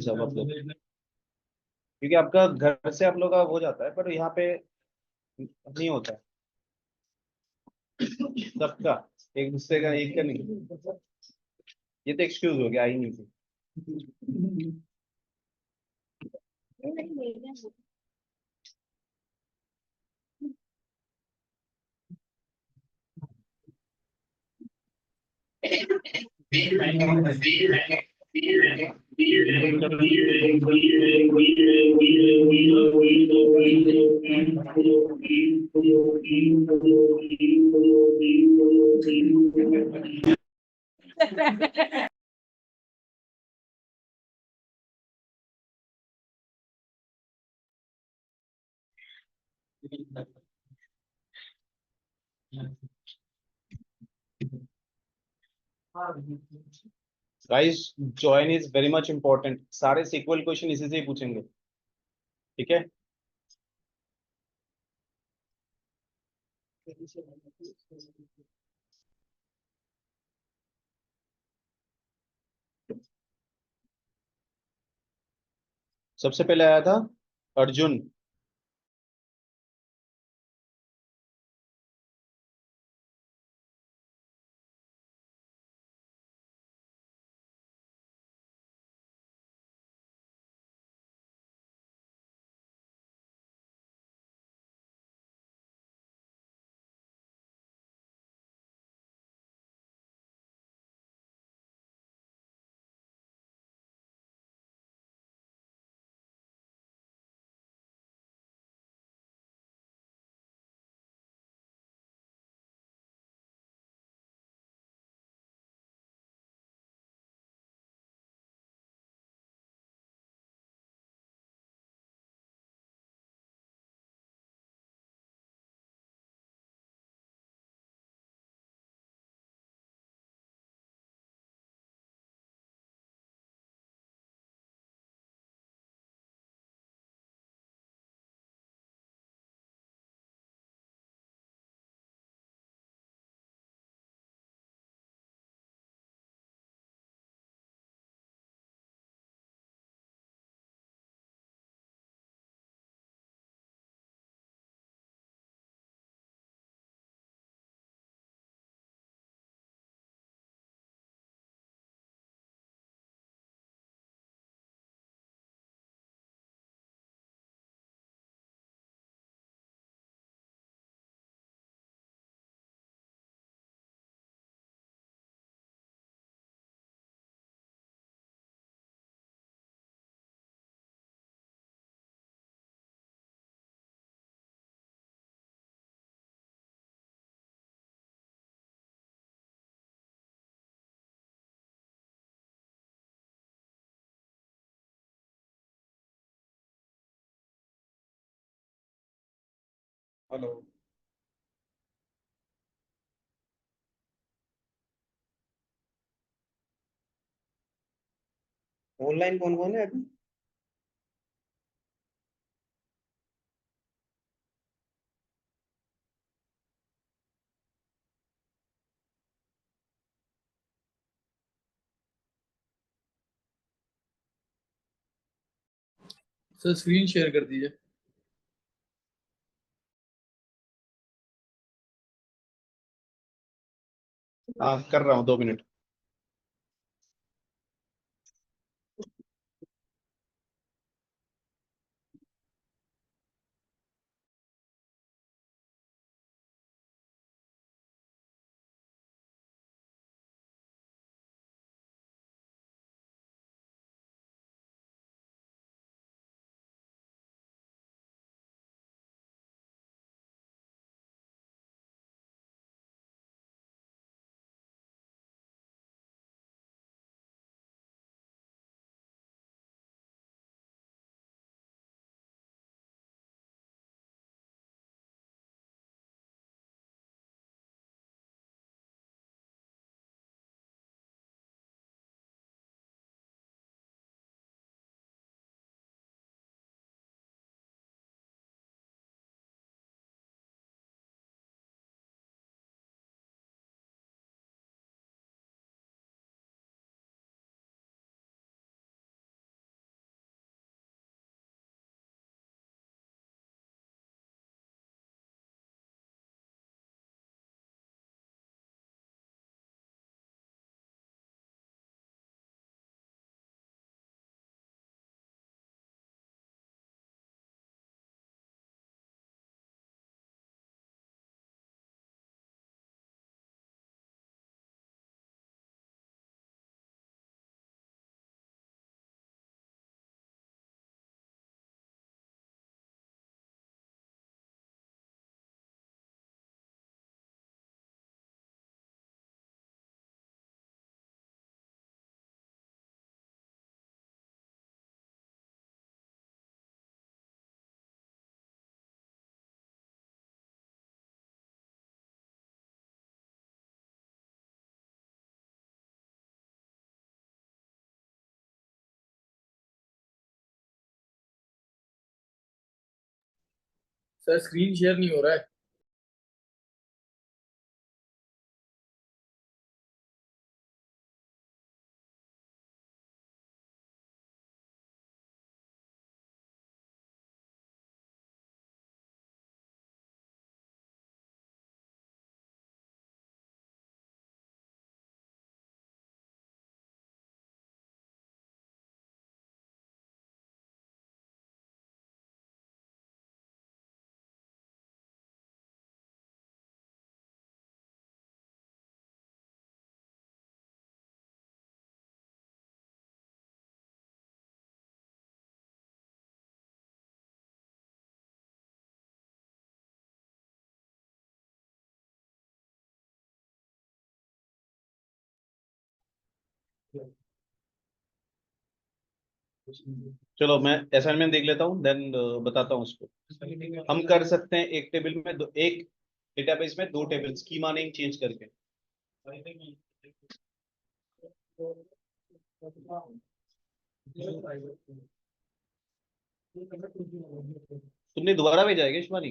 सब आप लोग, क्योंकि आपका घर से आप लोग का हो जाता है, पर यहाँ पे नहीं होता है सबका, एक दूसरे का एक का नहीं। ये तो एक्सक्यूज हो गया, आई नहीं थी। Guys, join is very much important, सारे सीक्वल क्वेश्चन इसी से ही पूछेंगे, ठीक है। सबसे पहले आया था अर्जुन। हेलो। ऑनलाइन कौन कौन है अभी? सर स्क्रीन शेयर कर दीजिए। हाँ, कर रहा हूँ, 2 मिनट। सर स्क्रीन शेयर नहीं हो रहा है। चलो मैं असाइनमेंट देख लेता हूँ, देन बताता हूँ उसको। हम कर सकते हैं एक टेबल में एक डेटाबेस में दो टेबल स्कीमा नेम चेंज करके। तुमने दोबारा भेजा है क्या शिवानी?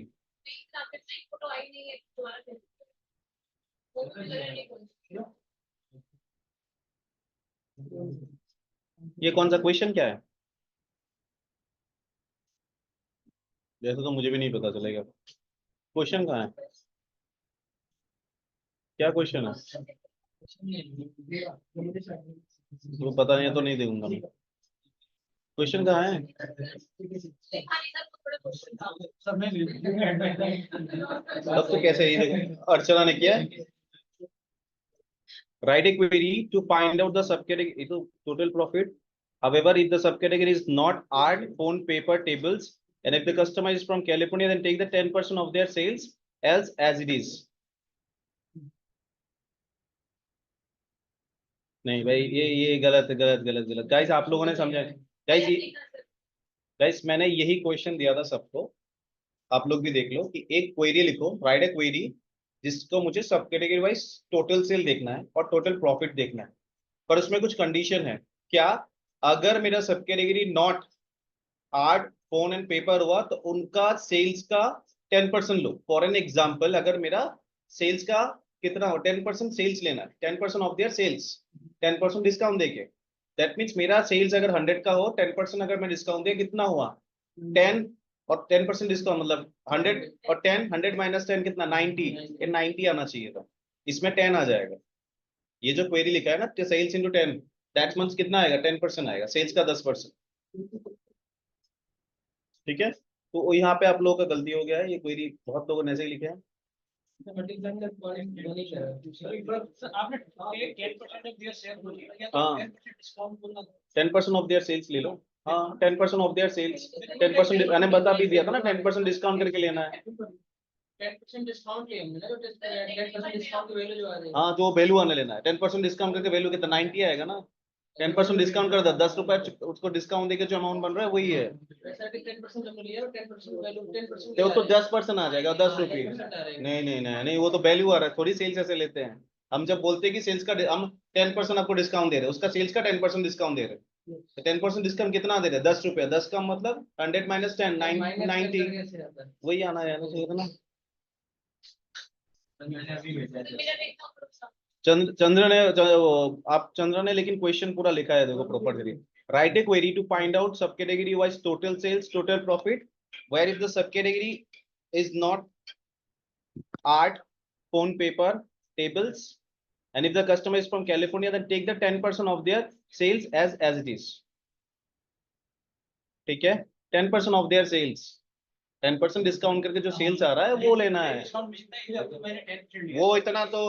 ये कौन सा क्वेश्चन क्या है? जैसे तो मुझे भी नहीं पता चलेगा। क्वेश्चन कहाँ है? क्या क्वेश्चन है? तो पता नहीं है तो नहीं दूंगा मैं। क्वेश्चन कहाँ है? तब तो कैसे ही देखो अर्चना ने किया है। Write a query to find out the subcategory to total profit. However, if the subcategory is not art, phone, paper, tables, and if the customer is from California, then take the 10% of their sales else as it is. नहीं भाई, ये गलत गलत गलत गलत guys, आप लोगों ने समझा? गाइस गाइस मैंने यही क्वेश्चन दिया था सबको। आप लोग भी देख लो कि एक क्वेरी लिखो, राइट ए क्वेरी जिसको मुझे sub category wise total sale देखना है और टोटल प्रॉफिट देखना है। पर उसमें कुछ कंडीशन है। क्या? अगर मेरा सब category not art, phone and paper हुआ तो उनका सेल्स का 10% लो। फॉर एन एग्जाम्पल, अगर मेरा सेल्स का कितना हो, 10% सेल्स लेना है, 10% ऑफ देयर सेल्स, 10% डिस्काउंट देके। दैट मीन्स मेरा सेल्स अगर 100 का हो, 10% अगर मैं डिस्काउंट दिया, कितना हुआ? 10। और 10% डिस्काउंट मतलब 100, और 10, 100 माइनस 10 कितना? 90। ये 90 आना चाहिए था, इसमें 10 आ जाएगा। ये जो क्वेरी लिखा है ना, सेल्स इंटू 10, दैट मीन्स कितना आएगा? 10% आएगा, सेल्स का 10%। ठीक है, तो यहाँ पे आप लोगों का गलती हो गया है, ये क्वेरी बहुत लोगों ने ऐसे ही लिखे हैं। हाँ, 10% ऑफ देयर सेल्स ले लो। हाँ, 10% ऑफ देयर सेल्स, 10%। मैंने बता भी दिया था ना, 10% डिस्काउंट करके लेना है। 10% डिस्काउंट लेंगे ना, तो 10% डिस्काउंट की वैल्यू जो आ रही है। हाँ, जो वैल्यू आने लेना है, 10% डिस्काउंट करके वैल्यू कितना? 90 आएगा ना। 10% डिस्काउंट कर दो, 10 रुपए उसको डिस्काउंट देके जो अमाउंट बन रहा है वही है। वैसा कि 10% जब लिया 10% वैल्यू 10% तो 10% आ जाएगा, 10 रुपये। नहीं नहीं नहीं नहीं, वो तो वैल्यू आ रहा है, थोड़ी सेल्स ऐसे लेते हैं। हम जब बोलते हैं कि सेल्स का हम 10% आपको डिस्काउंट दे रहे हैं, उसका सेल्स का 10% डिस्काउंट दे रहे हैं। तो 10% डिस्काउंट कितना दे रहे हैं? 10 रुपये। 10 का मतलब 100 माइनस 10, 90। वही आना है ना। चंद्र ने आप चंद्र ने लेकिन क्वेश्चन पूरा लिखा है, देखो proper. Write a query to find out sub category wise total sales, total profit, where if the sub category is not art, phone, paper, tables, and if the customer is from California, then take the 10% of their sales as it is. ठीक है, 10% of their sales, 10% discount करके जो sales आ रहा है वो लेना है। वो इतना तो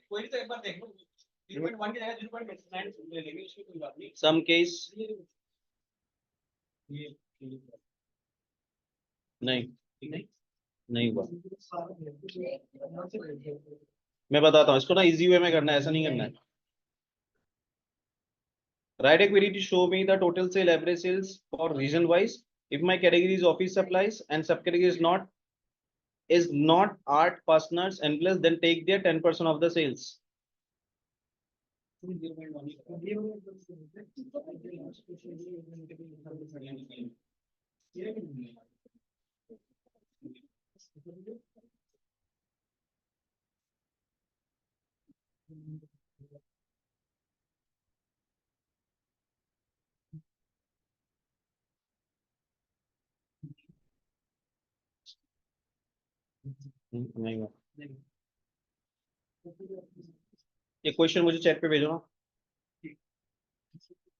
कोई तो एक बार देख लो, 0.1 की जगह 0.9 ले लेंगे, उसमें कोई बात नहीं। सम केस नहीं, नहीं हुआ। मैं बताता हूँ इसको ना, इजी वे में करना है, ऐसा नहीं करना है। Write a query to show me the total sale, average sales for region wise. If my category is office supplies and subcategory is not art, fasteners, and plus, then take their 10% of the sales. नहीं हुआ। ये question मुझे chat पे भेजो ना।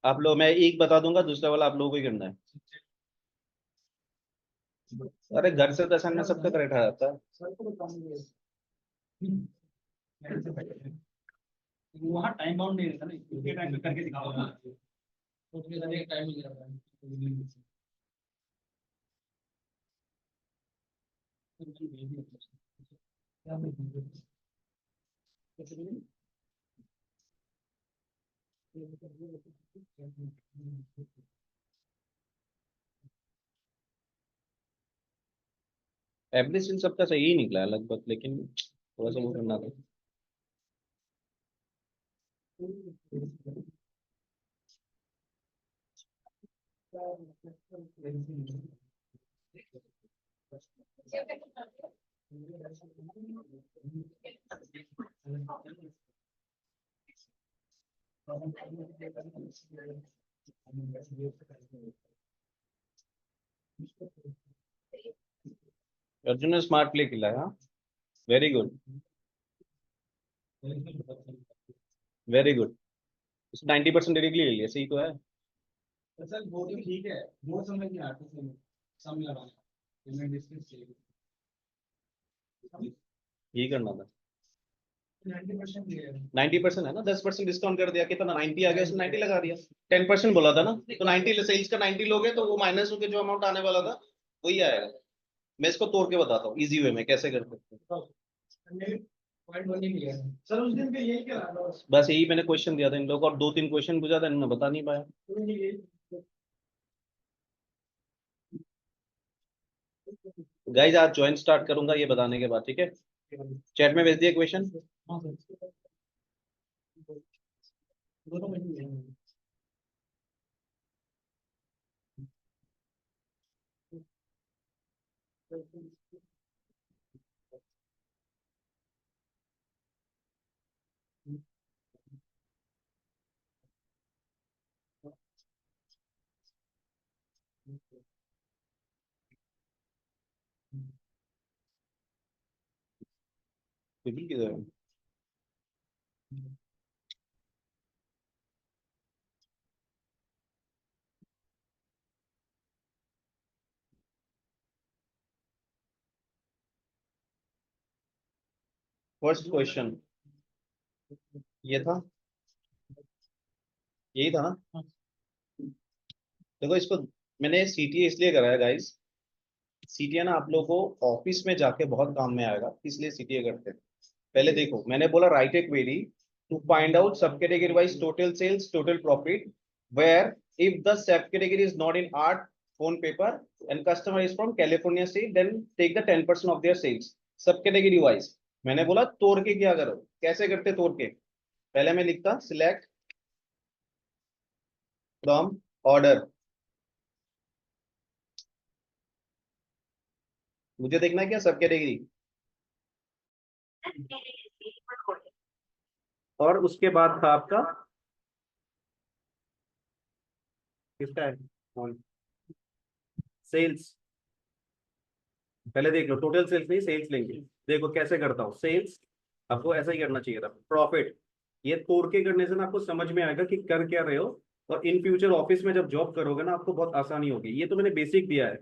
आप लोग, मैं एक बता दूंगा, दूसरा वाला आप लोगों को ही करना है। अरे घर से तो असाइनमेंट सबका करेक्ट आ जाता है। वहाँ टाइम बाउंड नहीं रहता ना, उसके टाइम पे करके दिखाओ ना। उसके साथ एक टाइम मिल जाता है। एवरेज इन सबका सही ही निकला है लगभग, लेकिन थोड़ा सा वो करना था। अर्जुन ने स्मार्ट प्ले खेला है। Very good, very good. 90% directly ले लिया, सही तो है। सर वो तो ठीक है, वो समझ नहीं आता सम लगाना, पेमेंट डिस्टेंस चाहिए। यही करना था। 90% दिया है। 90% है ना, 10% डिस्काउंट कर दिया, कितना 90 आ गया, उसने 90 लगा दिया। 10% बोला था ना, तो 90 सेल्स का 90 लोगे तो वो माइनस होके जो अमाउंट आने वाला था वही आएगा। मैं इसको तोड़ के बताता हूँ इजी वे में कैसे कर सकते हैं। पॉइंट वन ही लिया है सर, उस दिन पे यही क्या रहा था बस यही मैंने क्वेश्चन दिया था इन लोगों को, और 2-3 क्वेश्चन पूछा था, इन्होंने बता नहीं पाया। गाइज आज ज्वाइन स्टार्ट करूंगा ये बताने के बाद, ठीक है। चैट में भेज दिया क्वेश्चन। हाँ सर, दोनों में ही है। फर्स्ट क्वेश्चन ये था, यही था ना। देखो इसको मैंने सीटीए इसलिए कराया गाइस, सीटीए ना आप लोगों को ऑफिस में जाके बहुत काम में आएगा, इसलिए सीटीए करते हैं। पहले देखो मैंने बोला write a query to find out sub category wise total sales total profit where if the sub category is not in art phone paper and customer is from California state then take the 10% of their sales. Sub category wise मैंने बोला तोड़ के क्या करो, कैसे करते तोड़ के। पहले मैं लिखता सिलेक्ट फ्रॉम ऑर्डर, मुझे देखना है क्या सब कैटेगरी, और उसके बाद था आपका किसका है सेल्स। पहले देख लो टोटल सेल्स नहीं सेल्स लेंगे। देखो कैसे करता हूँ सेल्स, आपको ऐसा ही करना चाहिए था। प्रॉफिट ये तोड़ के करने से ना आपको समझ में आएगा कि कर क्या रहे हो, और इन फ्यूचर ऑफिस में जब जॉब करोगे ना आपको बहुत आसानी होगी। ये तो मैंने बेसिक दिया है,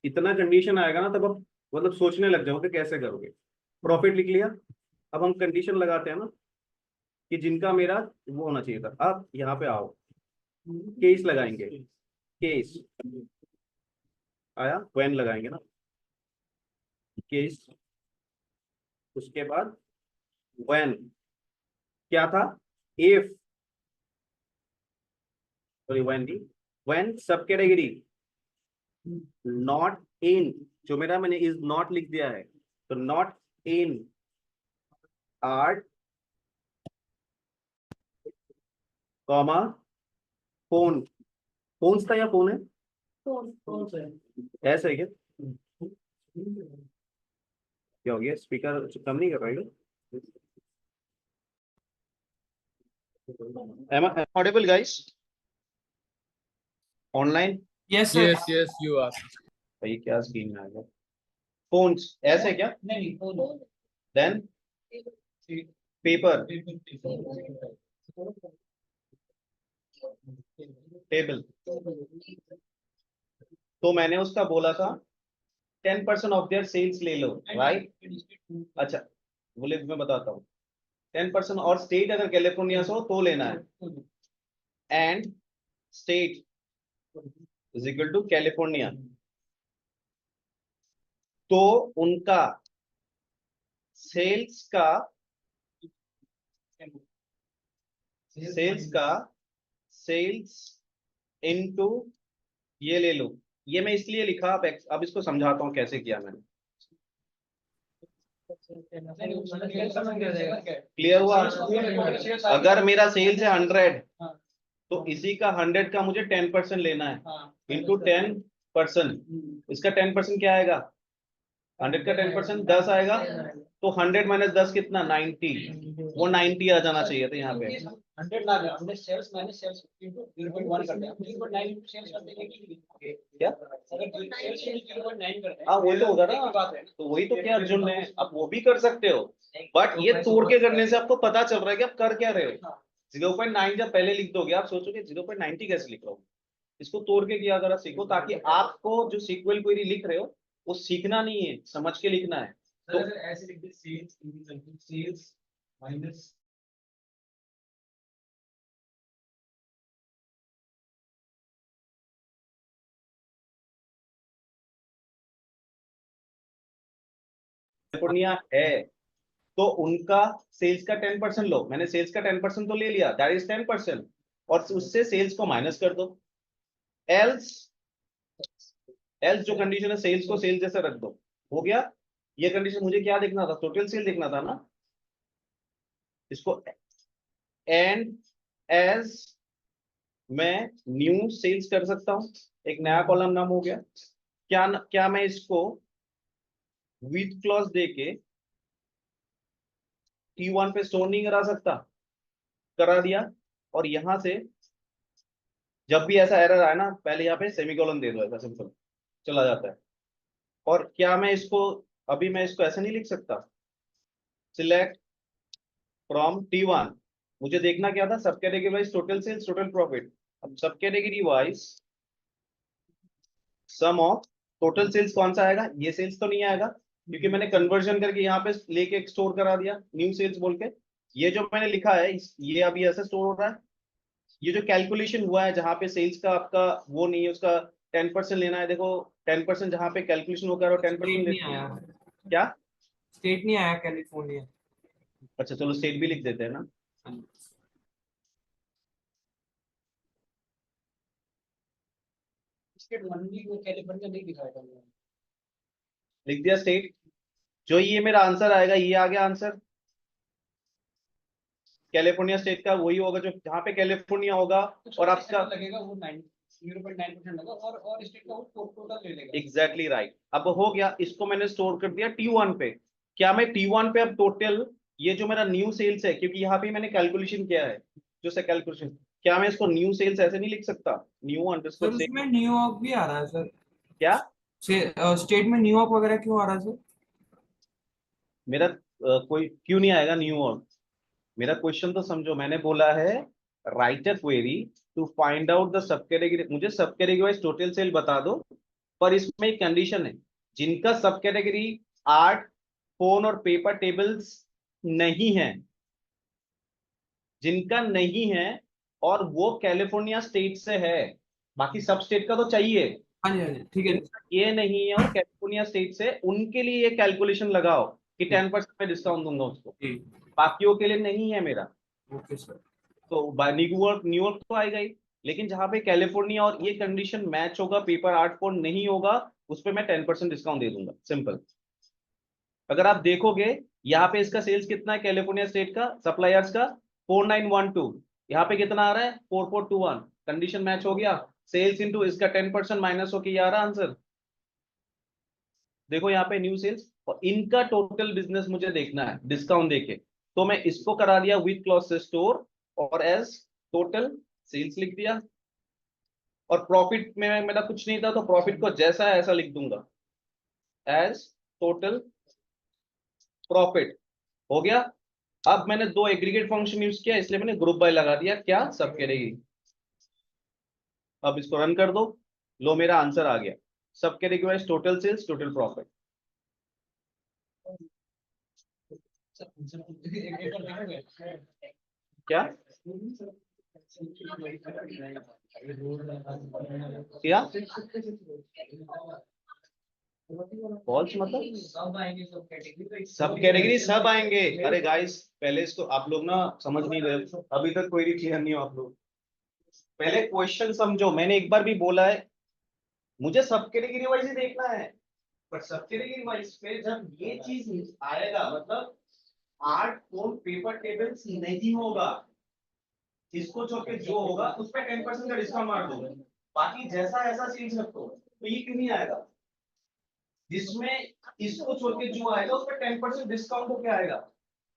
इतना कंडीशन आएगा ना तब आप मतलब सोचने लग जाओगे कैसे करोगे। प्रॉफिट लिख लिया। अब हम कंडीशन लगाते हैं ना कि जिनका मेरा वो होना चाहिए था। अब यहाँ पे आओ, केस लगाएंगे, केस आया, व्हेन लगाएंगे ना, केस। उसके बाद व्हेन क्या था, if, sorry when the, when सब कैटेगरी नॉट इन, जो मेरा मैंने इज नॉट लिख दिया है, तो not in art comma phone, phones था या फोन है, कौन कौन सा है? ऐसा है क्या। क्या हो गया, स्पीकर कम नहीं कर पाएगा? Am I audible, guys? Online? Yes sir. Yes, yes, you are. भाई क्या स्क्रीन में आ गया? फोन्स ऐसे क्या? नहीं देन पेपर, टेबल। तो मैंने उसका बोला था 10% ऑफ देयर सेल्स ले लो, राइट? अच्छा, बोले मैं बताता हूँ। 10% और स्टेट अगर कैलिफोर्निया से हो तो लेना है, and state is equal to California. तो उनका सेल्स का सेल्स इनटू ये ले लो। ये मैं इसलिए लिखा, अब इसको समझाता हूँ कैसे किया मैंने। क्लियर हुआ? अगर मेरा सेल्स है 100, तो इसी का 100 का मुझे 10% लेना है, इंटू 10%। इसका 10% क्या आएगा? 100 का 10% 10 आएगा, तो 100 माइनस 10 कितना? 90। वो 90 आ जाना चाहिए था यहाँ पे। 100 ना गया, हमने सेल्स माइनस सेल्स इनटू 0.1 कर दिया। 0.9 इनटू सेल्स कर देंगे कि क्या? अगर सेल्स 0.9 करते हैं, हाँ वही तो होगा ना, बात है। तो वही तो क्या अर्जुन ने, आप वो भी कर सकते हो, बट ये तोड़ के करने से आपको पता चल रहा है कि आप कर क्या रहे हो। 0.9 जब पहले लिख दोगे आप सोचोगे 0.90 कैसे लिख रहा हूँ। इसको तोड़ के किया जरा सीखो, ताकि आपको जो सीक्वल क्वेरी लिख रहे हो वो सीखना नहीं है, समझ के लिखना है। तो ऐसे लिख दे, सेल्स माइनस कैलिफोर्निया है तो उनका सेल्स का 10% लो। मैंने सेल्स का 10% तो ले लिया, दैट इज 10%, और उससे सेल्स को माइनस कर दो। एल्स एल्स जो कंडीशन है, सेल्स को सेल्स जैसे रख दो। हो गया? ये कंडीशन मुझे क्या देखना था? टोटल सेल देखना था ना। इसको एंड एज मैं न्यू सेल्स कर सकता हूं, एक नया कॉलम नाम हो गया। क्या मैं इसको विथ क्लॉज देके T1 पे स्टोर नहीं करा सकता? करा दिया। और यहां से जब भी ऐसा एरर आए ना, पहले यहाँ पे सेमीकोलन दे दो, ऐसा सिंपल चला जाता है। और क्या मैं इसको, अभी मैं इसको ऐसे नहीं लिख सकता, सिलेक्ट फ्रॉम T1। मुझे देखना क्या था? सब category wise total sales, total profit. अब sub category wise sum of total sales कौन सा आएगा? ये सेल्स तो नहीं आएगा, क्योंकि मैंने कन्वर्जन करके यहाँ पे लेके स्टोर करा दिया न्यू सेल्स बोल के। ये जो मैंने लिखा है ये अभी ऐसे स्टोर हो रहा है। ये जो कैलकुलेशन हुआ है जहां पे सेल्स का आपका वो नहीं है, उसका 10% लेना है। देखो 10% जहां पे कैलकुलेशन हो कर 10% स्टेट नहीं लेते आया, क्या? स्टेट नहीं आया कैलिफोर्निया। अच्छा चलो स्टेट भी लिख देते हैं ना। स्टेट मंडी को कैलिफोर्निया नहीं दिखाएगा। लिख दिया स्टेट। जो ये मेरा आंसर आएगा, ये आ गया आंसर। कैलिफोर्निया स्टेट का वही होगा जो जहां पे कैलिफोर्निया होगा, और आपका लगेगा वो 0.9% लगा, और स्टेट का वो टोटल ले लेगा। Exactly right. अब हो गया, इसको मैंने स्टोर कर दिया T1 पे। क्या मैं T1 पे अब टोटल ये जो मेरा न्यू सेल्स है, क्योंकि यहाँ पे मैंने कैलकुलेशन किया है जो से कैलकुलेशन, क्या मैं इसको न्यू सेल्स ऐसे नहीं लिख सकता? New underscore sir sale. उसमें न्यूयॉर्क भी आ रहा है सर। क्या? स्टेट में न्यूयॉर्क वगैरह क्यों आ रहा है सर? मेरा कोई क्यों नहीं आएगा न्यूयॉर्क? मेरा क्वेश्चन तो समझो, मैंने बोला है write a query to find out the sub category. मुझे sub category wise total sale बता दो, पर इसमें एक कंडीशन है, जिनका सब कैटेगरी आर्ट, फोन और पेपर टेबल्स नहीं है, जिनका नहीं है और वो कैलिफोर्निया स्टेट से है। बाकी सब स्टेट का तो चाहिए, हाँ जी, हाँ जी, ठीक है। जिनका ये नहीं है और कैलिफोर्निया स्टेट से, उनके लिए ये कैलकुलेशन लगाओ कि 10% में डिस्काउंट दूंगा उसको। ठीक, बाकियों के लिए नहीं है मेरा। Okay sir. तो न्यूयॉर्क न्यूयॉर्क तो आएगा ही, लेकिन जहां पे कैलिफोर्निया और ये कंडीशन मैच होगा, पेपर आर्ट फोन नहीं होगा, उस पर मैं 10% डिस्काउंट दे दूंगा, सिंपल। अगर आप देखोगे यहाँ पे इसका सेल्स कितना है कैलिफोर्निया स्टेट का सप्लायर्स का? 4912। यहाँ पे कितना आ रहा है? 4421। कंडीशन मैच हो गया। सेल्स इनटू इसका 10% माइनस होके ये आ रहा आंसर। देखो यहाँ पे न्यू सेल्स और इनका टोटल बिजनेस मुझे देखना है डिस्काउंट देके, तो मैं इसको करा दिया विद क्लॉज से स्टोर और एज टोटल सेल्स लिख दिया। और प्रॉफिट में मेरा कुछ नहीं था, तो प्रॉफिट को जैसा है ऐसा लिख दूंगा एज टोटल प्रॉफिट। हो गया। अब मैंने दो एग्रीगेट फंक्शन यूज किया, इसलिए मैंने ग्रुप बाय लगा दिया, क्या सब कैटेगरी। अब इसको रन कर दो, लो मेरा आंसर आ गया, sub category wise total sales total profit. एक बार देखोगे क्या क्या फॉल्स मतलब सब आएंगे, सब कैटेगरी सब कैटेगरी सब आएंगे। अरे गाइस पहले इसको आप लोग ना समझ नहीं रहे हो, अभी तक कोई क्लियर नहीं हो आप लोग। पहले क्वेश्चन समझो, मैंने एक बार भी बोला है मुझे सब कैटेगरी वाइज ही देखना है, पर सब कैटेगरी वाइज पे जब ये चीज आएगा मतलब आर्ट फोन पेपर टेबल्स नहीं होगा, इसको छोड़ के जो होगा उस पर 10% का डिस्काउंट मार दो, बाकी जैसा ऐसा चीज रखो, तो ये क्यों नहीं आएगा। जिसमें इसको छोड़ के जो आएगा उस पर 10% डिस्काउंट हो क्या आएगा।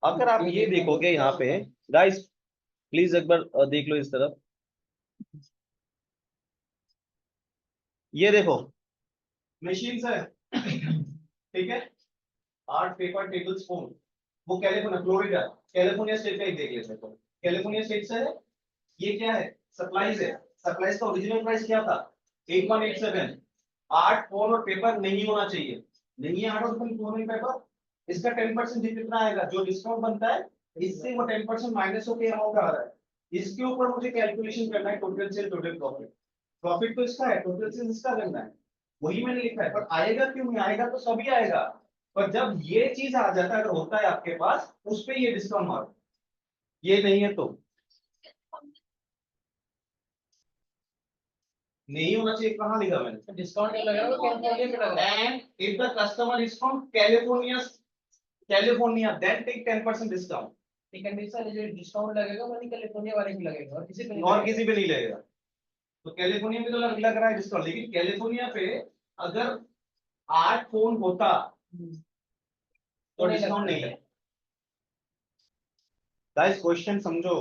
अगर आप ये देखोगे यहाँ पे गाइस, प्लीज एक बार देख लो इस तरफ, ये देखो मशीन है ठीक है, आर्ट पेपर टेबल्स फोन, वो कैलिफोर्निया फ्लोरिडा कैलिफोर्निया स्टेट का ही देख लेते हैं, तो कैलिफोर्निया स्टेट से है। ये क्या है सप्लाईज है, सप्लाईज का ओरिजिनल प्राइस क्या था 8187। आर्ट फोन और पेपर नहीं होना चाहिए, नहीं है आर्ट और फोन और पेपर, इसका 10% कितना आएगा जो डिस्काउंट बनता है, इससे वो 10% माइनस होकर अमाउंट आ रहा है। इसके ऊपर मुझे कैलकुलेशन करना है total sale total profit, profit तो इसका है टोटल सेल इसका करना है, वही मैंने लिखा है। पर आएगा क्यों नहीं, आएगा तो सभी आएगा, पर जब ये चीज आ जाता है अगर होता है आपके पास उस पे ये डिस्काउंट मारो, ये नहीं है तो नहीं होना चाहिए। कहाँ लिखा मैंने डिस्काउंट नहीं लग रहा है, कैलिफोर्निया में लग रहा है। And if the customer is from California then take 10% discount. ये कंडीशन है, जो डिस्काउंट लगेगा वो नहीं कैलिफोर्निया वाले को लगेगा और किसी पे नहीं और लगेगा। किसी पे नहीं लगेगा, तो कैलिफोर्निया में तो लग रहा है डिस्काउंट, लेकिन कैलिफोर्निया पे अगर 8 फोन होता तो डिस्काउंट नहीं लगता। गाइस क्वेश्चन समझो,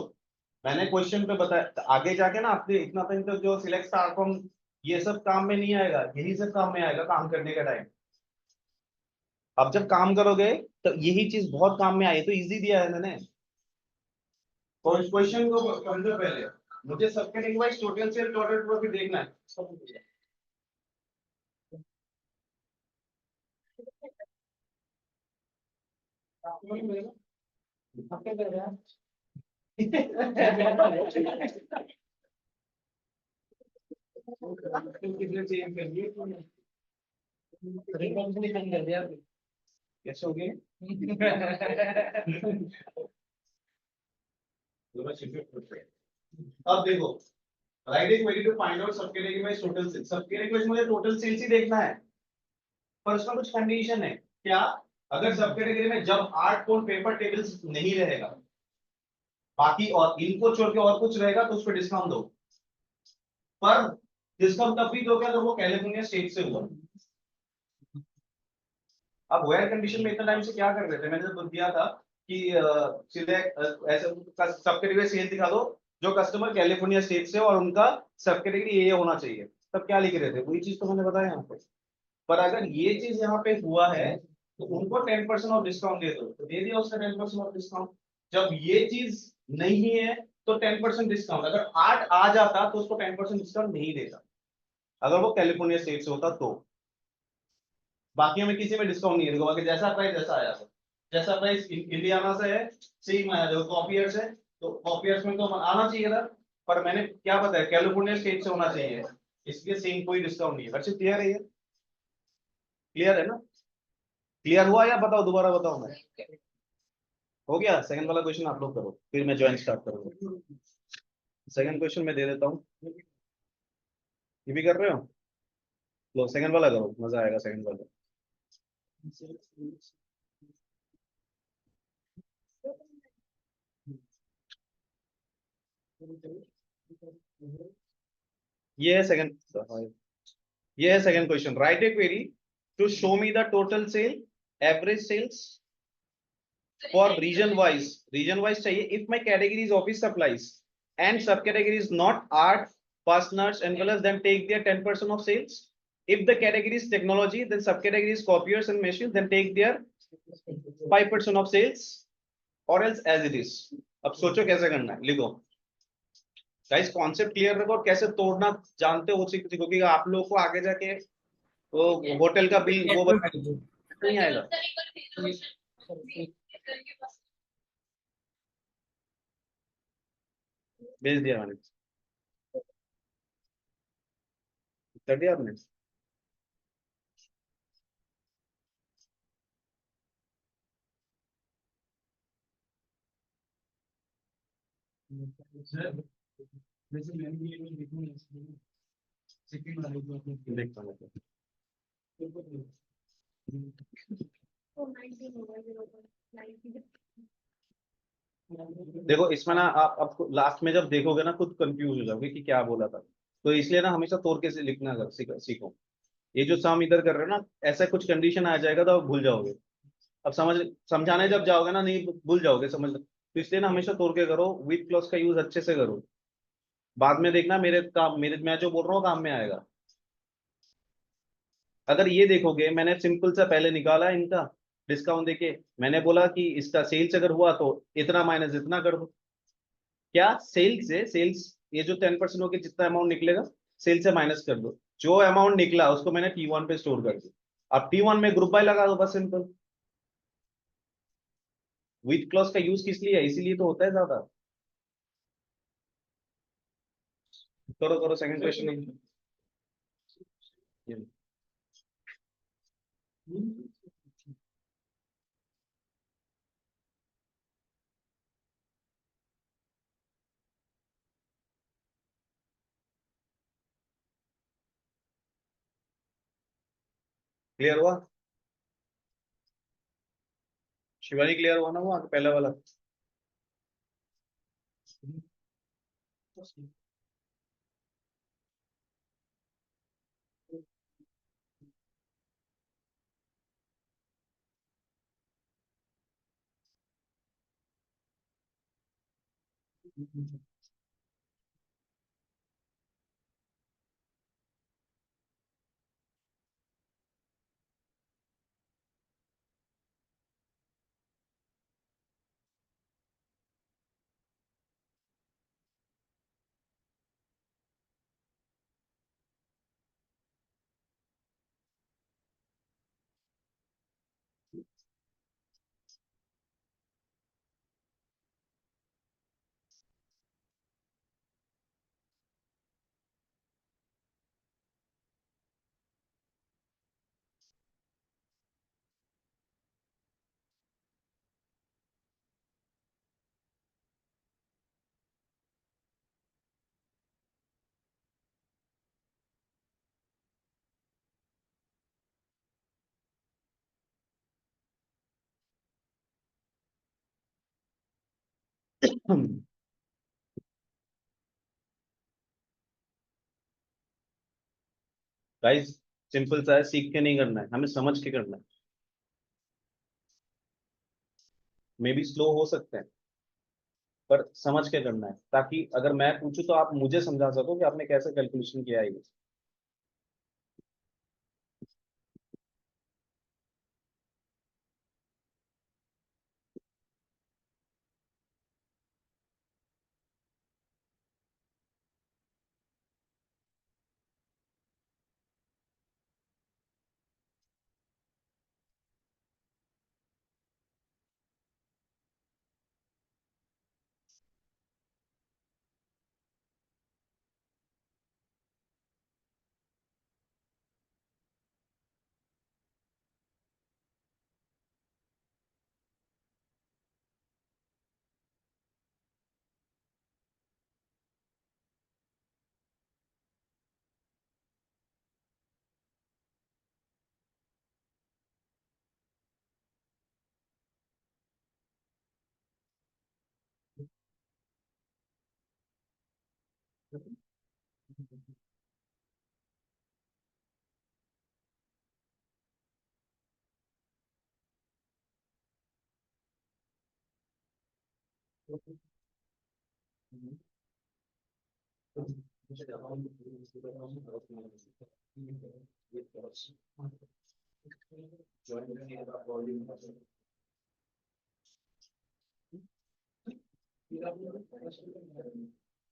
मैंने क्वेश्चन पे बताया, तो आगे जाके ना आपने इतना टाइम तक जो सिलेक्ट स्टार फ्रॉम ये सब काम में नहीं आएगा, यही सब काम में आएगा काम करने का टाइम। अब जब काम करोगे तो यही चीज बहुत काम में आई, तो इजी दिया है मैंने। क्वेश्चन को समझो पहले, मुझे सबके revise total sale total profit देखना है। कितने चाहिए कर दिए कर दिया आपने। कैसे हो गए अब देखो राइट एक query to find out sub category wise total sales, sub category wise मुझे टोटल सेल्स ही देखना है, पर उसका कुछ कंडीशन है क्या, अगर सब कैटेगरी में जब आर्ट फोन पेपर टेबल्स नहीं रहेगा, बाकी और इनको छोड़ के और कुछ रहेगा तो उस पर डिस्काउंट दो, पर डिस्काउंट तब भी दोगे अगर वो कैलिफोर्निया स्टेट से हुआ। अब वेयर कंडीशन में इतना टाइम से क्या कर रहे थे, मैंने तो दिया था कि सीधे ऐसे सब कैटेगरी सेल दिखा दो जो कस्टमर कैलिफोर्निया स्टेट से और उनका सब कैटेगरी ये होना चाहिए, तब क्या लिख रहे थे वही चीज तो मैंने बताया यहाँ पे। पर अगर ये चीज यहाँ पे हुआ है तो उनको 10% ऑफ डिस्काउंट दे दो, तो दे दिया उसका 10% ऑफ डिस्काउंट। जब ये चीज नहीं है तो 10% डिस्काउंट, अगर 8 आ जाता तो उसको 10% डिस्काउंट नहीं देता अगर वो कैलिफोर्निया स्टेट से होता तो। बाकी हमें किसी में डिस्काउंट नहीं देगा, बाकी जैसा प्राइस जैसा आया था, जैसा प्राइस इंडियाना से है सेम आया, देखो कॉपियर्स है तो कॉपियर्स में तो आना चाहिए था, पर मैंने क्या बताया कैलिफोर्निया स्टेट से होना चाहिए, इसलिए सेम कोई डिस्काउंट नहीं है। अच्छी क्लियर है ये, क्लियर है ना, क्लियर हुआ या बताओ दोबारा बताओ मैं, हो गया। सेकंड वाला क्वेश्चन आप लोग करो फिर मैं ज्वाइन स्टार्ट करूंगा। सेकंड क्वेश्चन मैं दे देता हूँ, ये भी कर रहे हो, लो सेकंड वाला करो, मजा आएगा सेकंड वाला। ये है सेकंड, ये है second question, write a query to show me the total sale average sales for region wise चाहिए. If my category is office supplies and sub category is not art fasteners and colors, then take their 10% of sales. If the category is technology, then subcategory is copiers and machines, then take their 5% of sales, or else as it is. अब सोचो कैसे करना है, लिखो guys. Concept clear रखो और कैसे तोड़ना जानते हो उसी को, क्योंकि आप लोगों को आगे जाके वो होटल का बिल वो नहीं आएगा. भेज दिया मैंने, कर दिया आपने. वैसे मैंने भी ये देखूंगा सेकंड वाले जो आपने देखता हूँ. देखो इसमें ना आप आपको लास्ट में जब देखोगे ना खुद कंफ्यूज हो जाओगे कि क्या बोला था. तो इसलिए ना हमेशा तोड़ के से लिखना सीखो. ये जो सम इधर कर रहे हो ना, ऐसा कुछ कंडीशन आ जाएगा तो आप भूल जाओगे. अब समझाने जब जाओगे ना नहीं भूल जाओगे समझ. तो इसलिए ना हमेशा तोड़ के करो, विथ क्लॉज का यूज अच्छे से करो. बाद में देखना मेरे मैं जो बोल रहा हूँ काम में आएगा. अगर ये देखोगे मैंने सिंपल सा पहले निकाला इनका डिस्काउंट देके. मैंने बोला कि इसका सेल्स अगर हुआ तो इतना माइनस इतना कर दो. क्या सेल्स ये जो 10% हो गया जितना अमाउंट निकलेगा सेल से माइनस कर दो. जो अमाउंट निकला उसको मैंने T1 पे स्टोर कर दिया. अब T1 में ग्रुप बाय लगा दो बस सिंपल. विथ क्लॉज का यूज किस लिए है, इसीलिए तो होता है ज्यादा. करो करो सेकंड क्वेश्चन. क्लियर हुआ शिवानी, क्लियर हुआ ना वो पहले वाला. गाइस सिंपल सा है, सीख के नहीं करना है, हमें समझ के करना है. मे बी स्लो हो सकते हैं पर समझ के करना है, ताकि अगर मैं पूछूं तो आप मुझे समझा सको कि आपने कैसे कैलकुलेशन किया है ये.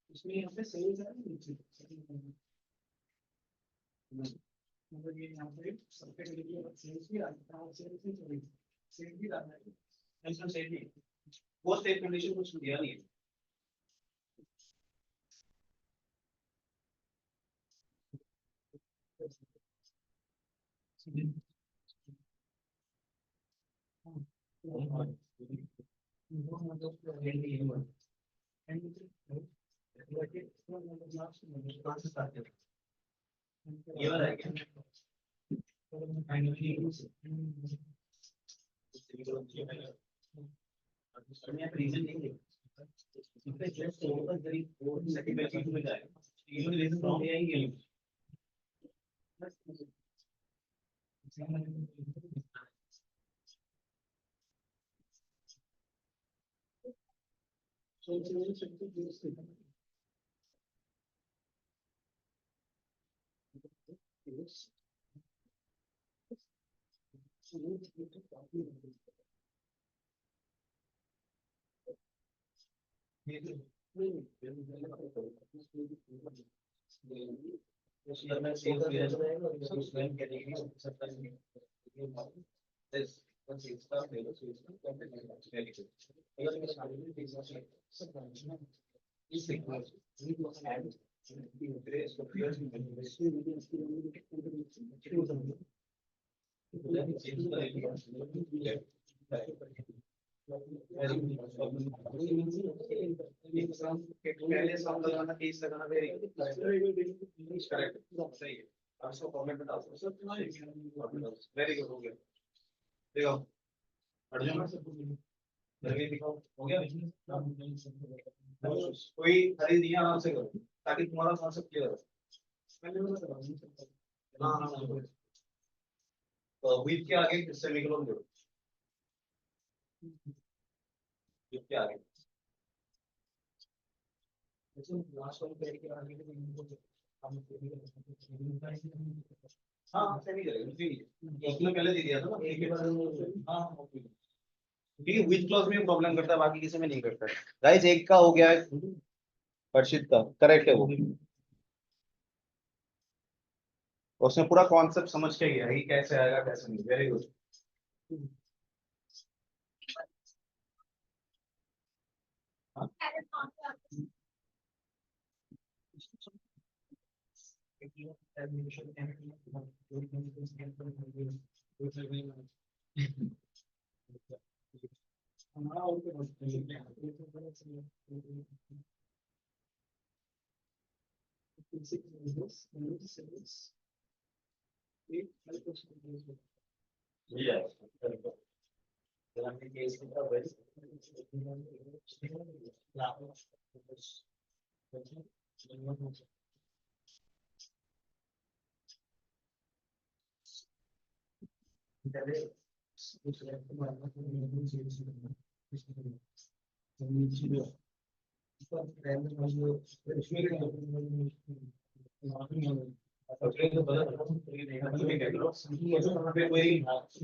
इसमें यहाँ पे सेल्स है मतलब ये यहाँ पे सबके लिए सेल्स भी आता है सेल्स भी आता है ऐसा सेल नहीं वो स्टेट कंडीशन कुछ दिया नहीं है ये वाला है क्या रीजन नहीं है जस्ट ओवर द सेकंड में जाएगा ये रीजन फ्रॉम ये आएंगे पहले साल लगाना 30 लगाना वेरी करेक्ट सही है आपको कमेंट में डाल सकते हैं वेरी गुड हो गया देखो हट जाओ लगे दिखाओ हो गया कोई हरी नहीं आराम से करो ताकि तुम्हारा कॉन्सेप्ट क्लियर हो हाँ हाँ तो वीक के आगे किससे निकलो जोड़ो वीक के आगे हाँ सही करेगा उसने पहले दे दिया था ना एक के बाद हाँ ठीक है विच क्लॉज में प्रॉब्लम करता है बाकी किसी में नहीं करता गाइस एक का हो गया है हर्षित का करेक्ट है वो उसने पूरा कॉन्सेप्ट समझ के गया कि कैसे आएगा कैसे नहीं वेरी गुड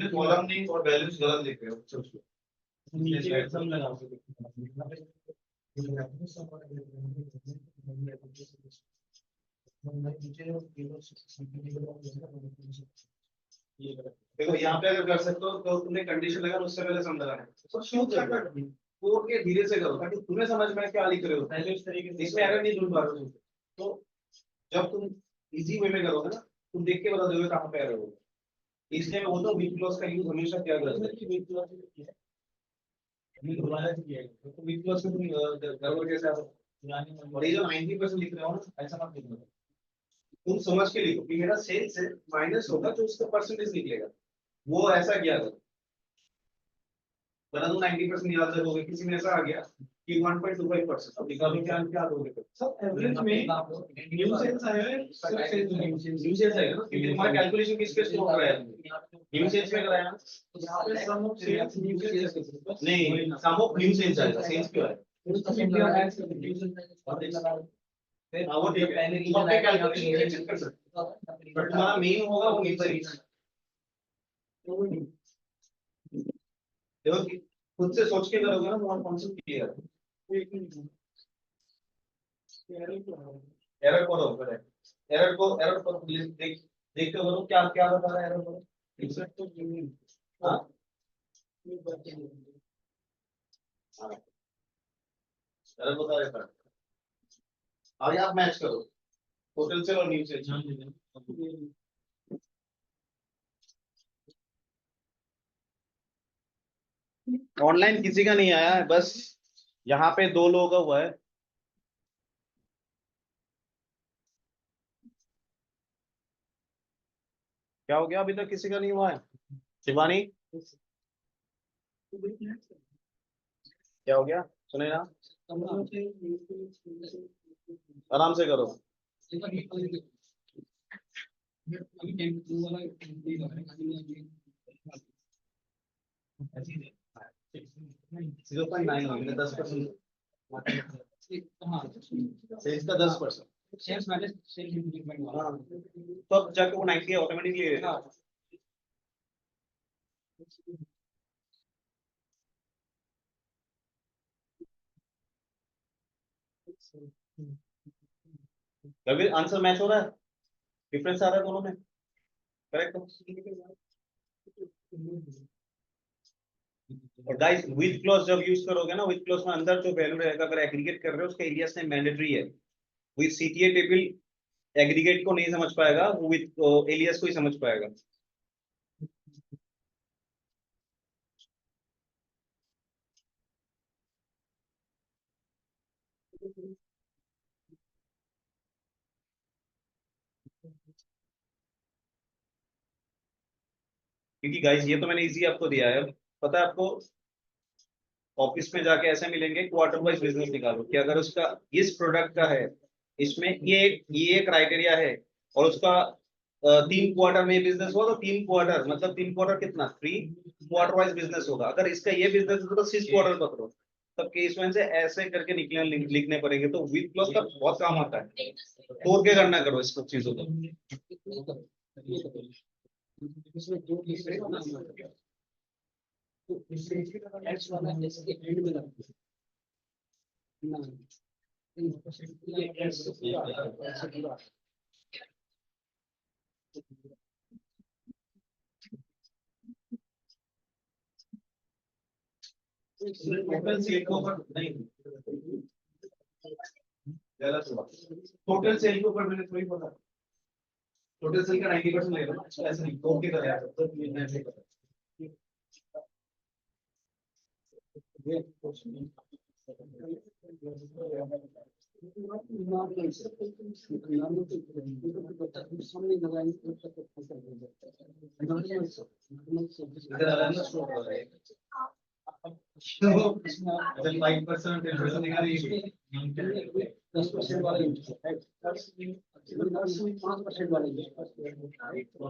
कॉलम नहीं और वैल्यूज गलत लिख रहे हो नीचे एग्जाम लगा देखो यहाँ पे अगर कर सकते हो तो तुमने कंडीशन लगा उससे पहले समझा है तो शुरू के धीरे से करो ताकि तुम्हें समझ में क्या लिख रहे हो इस तरीके से इसमें अगर नहीं ढूंढ पा रहे हो तो जब तुम इजी वे में करोगे ना तुम देख के बता दोगे कहाँ पे आ रहे हो इसलिए मैं बोलता हूँ वीक क्लॉज का यूज हमेशा क्या करते हैं वीक क्लॉज तो वीक क्लॉज को तुम करोगे कैसे और ये जो 90% लिख रहे हो ना ऐसा मत लिखो तुम समझ के लिखो कि मेरा सेल्स है माइनस होगा तो उसका परसेंटेज निकलेगा वो ऐसा किया था बना तुम 90% याद रखोगे किसी में ऐसा आ गया कि 1.25% अब निकालो क्या दोगे सब एवरेज में न्यू सेल्स आया है सब सेल्स न्यू सेल्स आएगा ना क्योंकि तुम्हारा कैलकुलेशन किस पे स्टोर कराया है न्यू सेल्स में कराया यहां पे सम ऑफ सेल्स न्यू सेल्स नहीं सम ऑफ न्यू सेल्स आएगा सेल्स क्यों है हाँ, वो ठीक है, तुम अपने कैलकुलेशन चेक कर सकते हो, बट तुम्हारा मेन होगा वो नीचे ही। देखो कि खुद से सोच के करोगे ना तुम्हारा कॉन्सेप्ट क्लियर है। एरर करो, एरर को देख देख के करो, क्या क्या बता रहा है एरर करो। हाँ हाँ, एरर बता रहा है। अभी आप मैच करो टोटल सेल और न्यू सेल। ऑनलाइन किसी का नहीं आया है, बस यहाँ पे 2 लोगों का हुआ है। क्या हो गया, अभी तक किसी का नहीं हुआ है। शिवानी क्या हो गया, सुने ना, आराम से करो। जीरो पॉइंट नाइन 10%, सेल्स का 10%। हाँ, तो अब जाके वो 90 ऑटोमेटिकली अभी आंसर मैच हो रहा है, डिफरेंस आ रहा है दोनों में, करेक्ट। और गाइस विद क्लॉज जब यूज करोगे ना, विद क्लॉज में अंदर जो वैल्यू रहेगा, अगर एग्रीगेट कर रहे हो उसका एलियास नेम मैंडेटरी है। विद सीटीए टेबल एग्रीगेट को नहीं समझ पाएगा, वो विद एलियास को ही समझ पाएगा। क्योंकि गाइस ये तो मैंने इजी आपको दिया है, पता है आपको ऑफिस में जाके ऐसे मिलेंगे क्वार्टर वाइज बिजनेस निकालो कि अगर उसका इस प्रोडक्ट का है, इसमें ये क्राइटेरिया है, और उसका 3 क्वार्टर में बिजनेस हुआ, तो 3 क्वार्टर मतलब 3 क्वार्टर कितना 3 क्वार्टर वाइज बिजनेस होगा। अगर इसका ये बिजनेस है तो 6 क्वार्टर पकड़ो, तब केस में से ऐसे करके निकले लिखने पड़ेंगे। तो विद क्लोज का बहुत काम आता है, तोड़ के करना करो इस सब चीजों को। टोटल सेल के ऊपर नहीं, गलत हुआ। टोटल सेल के ऊपर मैंने थोड़ी बोला, टोटल सेल का 90% ले लो, ऐसे नहीं तोड़ के कर रहा है। 5% 10% निकालिए। 10% वाले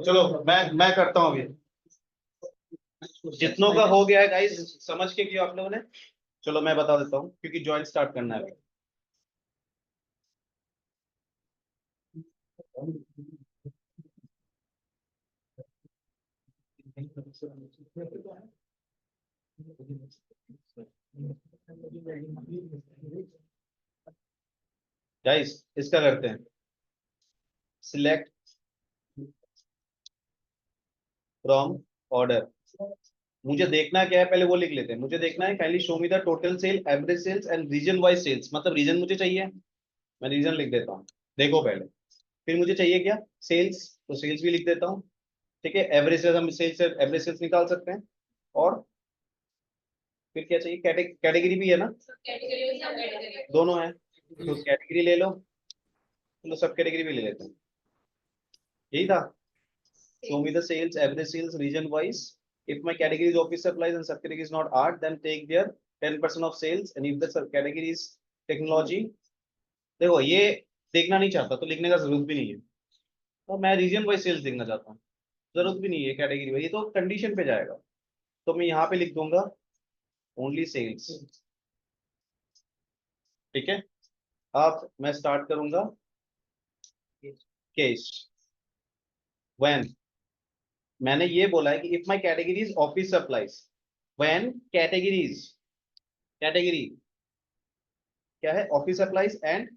चलो मैं करता हूँ अभी, जितनों का हो गया है गाइस समझ के किया आप लोगों ने। चलो मैं बता देता हूँ क्योंकि ज्वाइंट स्टार्ट करना है अभी। गाइस इसका करते हैं, सिलेक्ट फ्रॉम ऑर्डर। मुझे देखना क्या है, पहले वो लिख लेते हैं। मुझे देखना है kindly show me the total sale, average sales and region wise sales. मतलब रीजन मुझे चाहिए, मैं रीजन लिख देता हूँ। देखो पहले, फिर मुझे चाहिए क्या, सेल्स, तो सेल्स भी लिख देता हूँ। ठीक है, एवरेज से हम सेल्स एवरेज सेल्स निकाल सकते हैं। और फिर क्या चाहिए, कैटेगरी भी है ना, दोनों है, तो कैटेगरी ले लो। चलो सब कैटेगरी भी ले लेते हैं, यही था। Show me the sales, average sales, region wise. If my category is office supplies and subcategory is not art, then take their 10% of sales. And if the category is technology, देखो ये देखना नहीं चाहता तो लिखने का जरूरत भी नहीं है। तो मैं रीजन वाइज सेल्स देखना चाहता हूँ, जरूरत भी नहीं है कैटेगरी वाइज, ये तो कंडीशन पे जाएगा। तो मैं यहाँ पे लिख दूंगा ओनली सेल्स। ठीक है, अब मैं स्टार्ट करूंगा केस। व्हेन मैंने ये बोला है कि if my category is office supplies, when categories, category क्या है, office supplies and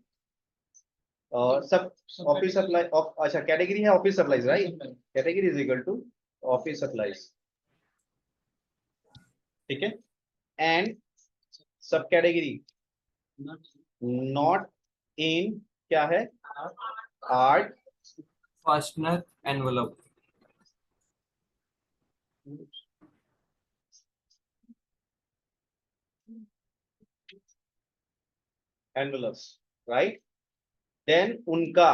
sub office supply of, अच्छा कैटेगरी है office supplies, right, category is equal to office supplies, ठीक है, and sub category not in क्या है, art, fastener, envelope. Envelopes, right, then उनका,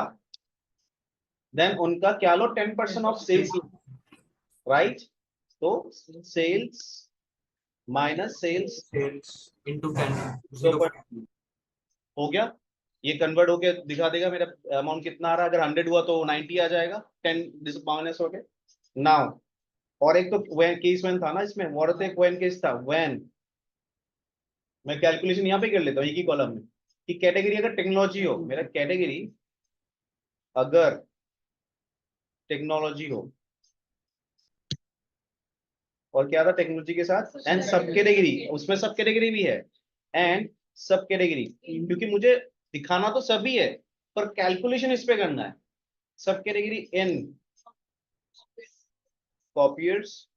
then उनका क्या लो, 10% ऑफ सेल्स, राइट, तो sales minus sales sales into 10 हो गया, ये कन्वर्ट होके दिखा देगा मेरा अमाउंट कितना आ रहा है। अगर 100 हुआ तो 90 आ जाएगा, 10 माइनस हो गया नाउ। और एक तो व्हेन केस व्हेन था ना इसमें, और एक व्हेन केस था, व्हेन मैं कैलकुलेशन यहाँ पे कर लेता हूँ एक ही कॉलम में, कि कैटेगरी अगर टेक्नोलॉजी हो, मेरा कैटेगरी अगर टेक्नोलॉजी हो, और क्या था टेक्नोलॉजी के साथ, एंड सब कैटेगरी, उसमें सब कैटेगरी भी है, एंड सब कैटेगरी, क्योंकि मुझे दिखाना तो सभी है पर कैलकुलेशन इस पे करना है। सब कैटेगरी इन कॉपियर्स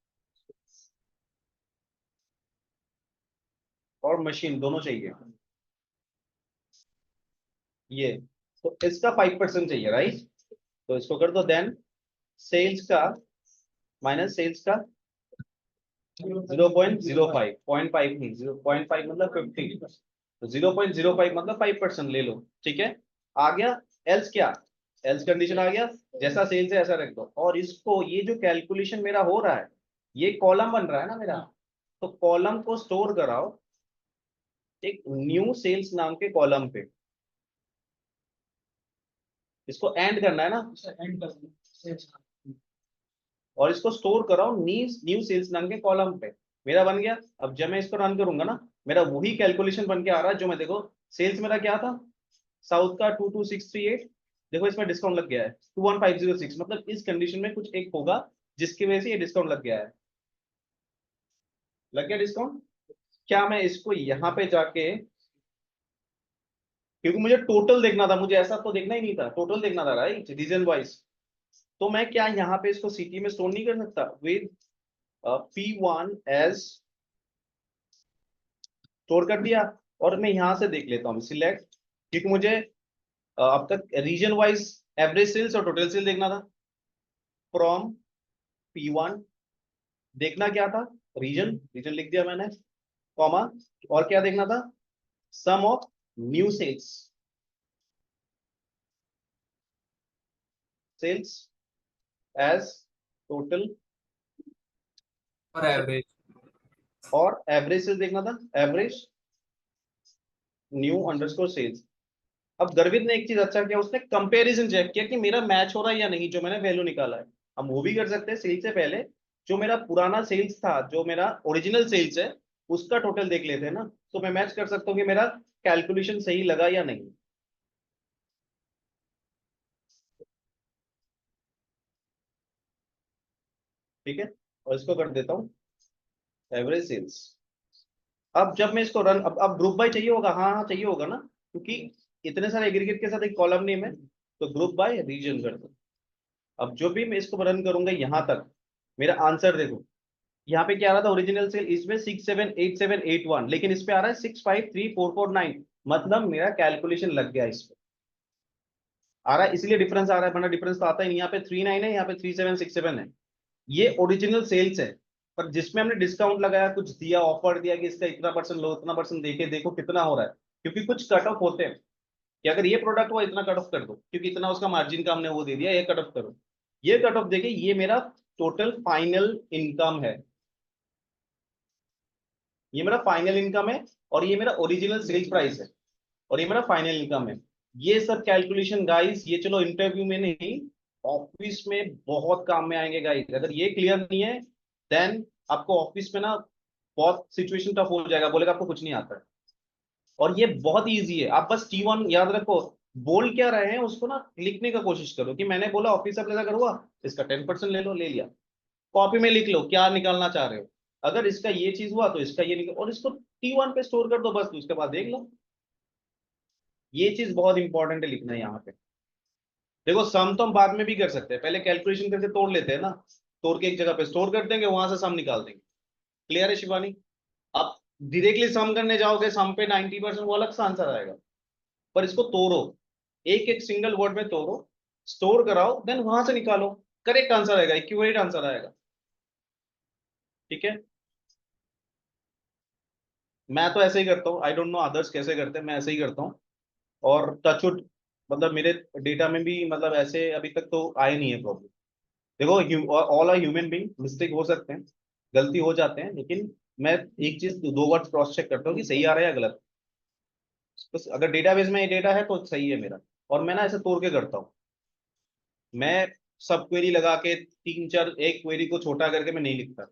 और मशीन दोनों चाहिए, ये तो इसका 5% चाहिए, राइट, तो इसको कर दो, देन सेल्स का माइनस सेल्स का 0.05, 0.5 नहीं, 0.5 मतलब 50, तो 0.05 मतलब 5% ले लो, ठीक है, आ गया। एल्स क्या, एल्स कंडीशन आ गया, जैसा सेल्स है ऐसा रख दो, और इसको ये जो कैलकुलेशन मेरा हो रहा है, ये कॉलम बन रहा है ना मेरा, तो कॉलम को स्टोर कराओ एक न्यू सेल्स नाम के कॉलम पे, इसको एंड करना है ना, और इसको स्टोर कराओ न्यू सेल्स नाम के कॉलम पे, मेरा बन गया। अब जब मैं इसको रन करूंगा ना, मेरा वही कैलकुलेशन बन के आ रहा है जो मैं, देखो सेल्स मेरा क्या था, साउथ का 22638, देखो इसमें डिस्काउंट लग गया है 21506, मतलब इस कंडीशन में कुछ एक होगा जिसकी वजह से ये डिस्काउंट लग गया है, लग गया डिस्काउंट। क्या मैं इसको यहाँ पे जाके, क्योंकि मुझे टोटल देखना था, मुझे ऐसा तो देखना ही नहीं था, टोटल देखना था, राइट, रीजन वाइज, तो मैं क्या यहाँ पे इसको सिटी में स्टोर नहीं कर सकता, विद P1 एज स्टोर कर दिया, और मैं यहां से देख लेता हूँ सिलेक्ट, क्योंकि मुझे अब तक रीजन वाइज एवरेज सेल्स और टोटल सेल देखना था, फ्रॉम P1 देखना क्या था, रीजन, रीजन लिख दिया मैंने, कॉमा, और क्या देखना था, sum of new sales, sales as total, और एवरेज। और एवरेज सेल्स देखना था, एवरेज न्यू अंडरस्कोर सेल्स। अब गर्वित ने एक चीज अच्छा किया, उसने कंपैरिजन चेक किया कि मेरा मैच हो रहा है या नहीं, जो मैंने वैल्यू निकाला है। हम वो भी कर सकते हैं सेल्स से पहले, जो मेरा पुराना सेल्स था, जो मेरा ओरिजिनल सेल्स है, उसका टोटल देख लेते हैं ना, तो मैं मैच कर सकता हूँ कि मेरा कैलकुलेशन सही लगा या नहीं, ठीक है, और इसको कर देता हूँ एवरेज सेल्स। अब जब मैं इसको रन, अब ग्रुप बाय चाहिए होगा, हाँ हाँ चाहिए होगा ना, क्योंकि इतने सारे एग्रीगेट के साथ एक कॉलम नेम है, तो ग्रुप बाय रीजन कर दो। अब जो भी मैं इसको रन करूंगा यहां तक, मेरा आंसर देखो, यहाँ पे क्या आ रहा था ओरिजिनल सेल, इसमें 678781, लेकिन इस पे आ रहा है 653449, मतलब मेरा कैलकुलेशन लग गया इस पे आ रहा है, इसलिए डिफरेंस आ रहा है, वरना डिफरेंस तो आता ही नहीं। यहाँ पे 39 है, यहाँ पे 3767 है, ये ओरिजिनल सेल्स है, पर जिसमें हमने डिस्काउंट लगाया, कुछ दिया, ऑफर दिया कि इसका इतना परसेंट लो, इतना परसेंट देके देखो कितना हो रहा है, क्योंकि कुछ कट ऑफ होते हैं कि अगर ये प्रोडक्ट हुआ इतना कट ऑफ कर दो, क्योंकि इतना उसका मार्जिन का हमने वो दे दिया, ये कट ऑफ करो, ये कट ऑफ देके ये मेरा टोटल फाइनल इनकम है, ये मेरा फाइनल इनकम है, और ये मेरा ओरिजिनल सेल्स प्राइस है, और ये मेरा फाइनल इनकम है। ये सब कैलकुलेशन गाइस, ये चलो इंटरव्यू में नहीं, ऑफिस में बहुत काम में आएंगे गाइस। अगर ये क्लियर नहीं है, देन आपको ऑफिस में ना बहुत सिचुएशन टफ हो जाएगा, बोलेगा आपको कुछ नहीं आता है। और ये बहुत इजी है, आप बस T1 याद रखो। बोल क्या रहे हैं उसको ना लिखने का कोशिश करो कि मैंने बोला ऑफिस अप्लाई अगर हुआ, इसका 10% ले लो, ले लिया। कॉपी में लिख लो क्या निकालना चाह रहे हो, अगर इसका ये चीज हुआ तो इसका ये निकल, और इसको T1 पे स्टोर कर दो बस, उसके बाद देख लो। ये चीज बहुत इंपॉर्टेंट है लिखना यहाँ पे। देखो सम तो हम बाद में भी कर सकते हैं, पहले कैलकुलेशन करके तोड़ लेते हैं ना, तोड़ के एक जगह पे स्टोर कर देंगे, वहां से सम निकाल देंगे। क्लियर है शिवानी? अब डायरेक्टली सम करने जाओगे, सम पे 90% वो अलग सा आंसर आएगा, पर इसको तोड़ो, एक एक सिंगल वर्ड में तोड़ो, स्टोर कराओ, देन वहां से निकालो, करेक्ट आंसर आएगा, एक्यूरेट आंसर आएगा। ठीक है, मैं तो ऐसे ही करता हूँ, आई डोंट नो अदर्स कैसे करते हैं, मैं ऐसे ही करता हूँ। और टचवुड, मतलब मेरे डेटा में भी मतलब ऐसे अभी तक तो आए नहीं है प्रॉब्लम। देखो all are human being, mistake हो सकते हैं, गलती हो जाते हैं, लेकिन मैं एक चीज दो वर्ड क्रॉस चेक करता हूँ कि सही आ रहा है या गलत। बस अगर डेटाबेस में ये डेटा है तो सही है मेरा, और मैं ना ऐसे तोड़ के करता हूँ। मैं सब क्वेरी लगा के तीन चार एक क्वेरी को छोटा करके मैं नहीं लिखता।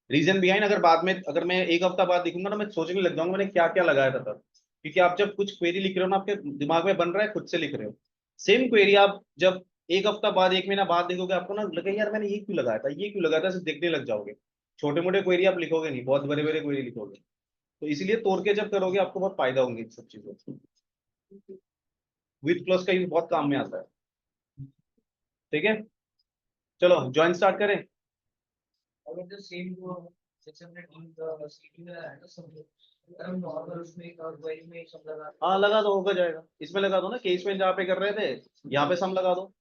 रीजन बिहाइंड, अगर बाद में अगर मैं एक हफ्ता बाद लिखूंगा ना, मैं सोचने लग जाऊंगा मैंने क्या क्या लगाया था तब। क्योंकि आप जब कुछ क्वेरी लिख रहे हो ना, आपके दिमाग में बन रहा है, खुद से लिख रहे हो। सेम क्वेरी आप जब एक हफ्ता बाद एक महीना बाद देखोगे, आपको ना लगे यार मैंने ये क्यों लगाया था, ये क्यों लगाया था, सिर्फ देखने लग जाओगे। छोटे मोटे क्वेरी आप लिखोगे नहीं, बहुत बड़े बड़े क्वेरी लिखोगे। तो इसलिए तोड़ के जब करोगे आपको बहुत फायदा होंगे इन सब चीजों से। विथ क्लोज का यूज बहुत काम में आता है। ठीक है, चलो ज्वाइन स्टार्ट करें। अगर जो सेम जो जैसे हमने टीम का सीटी में है ना सब अगर हम नॉर्मल उसमें क्वेरी में सब लगा हाँ लगा दो, होगा जाएगा, इसमें लगा दो ना, केस में जहाँ पे कर रहे थे यहाँ पे सम लगा दो,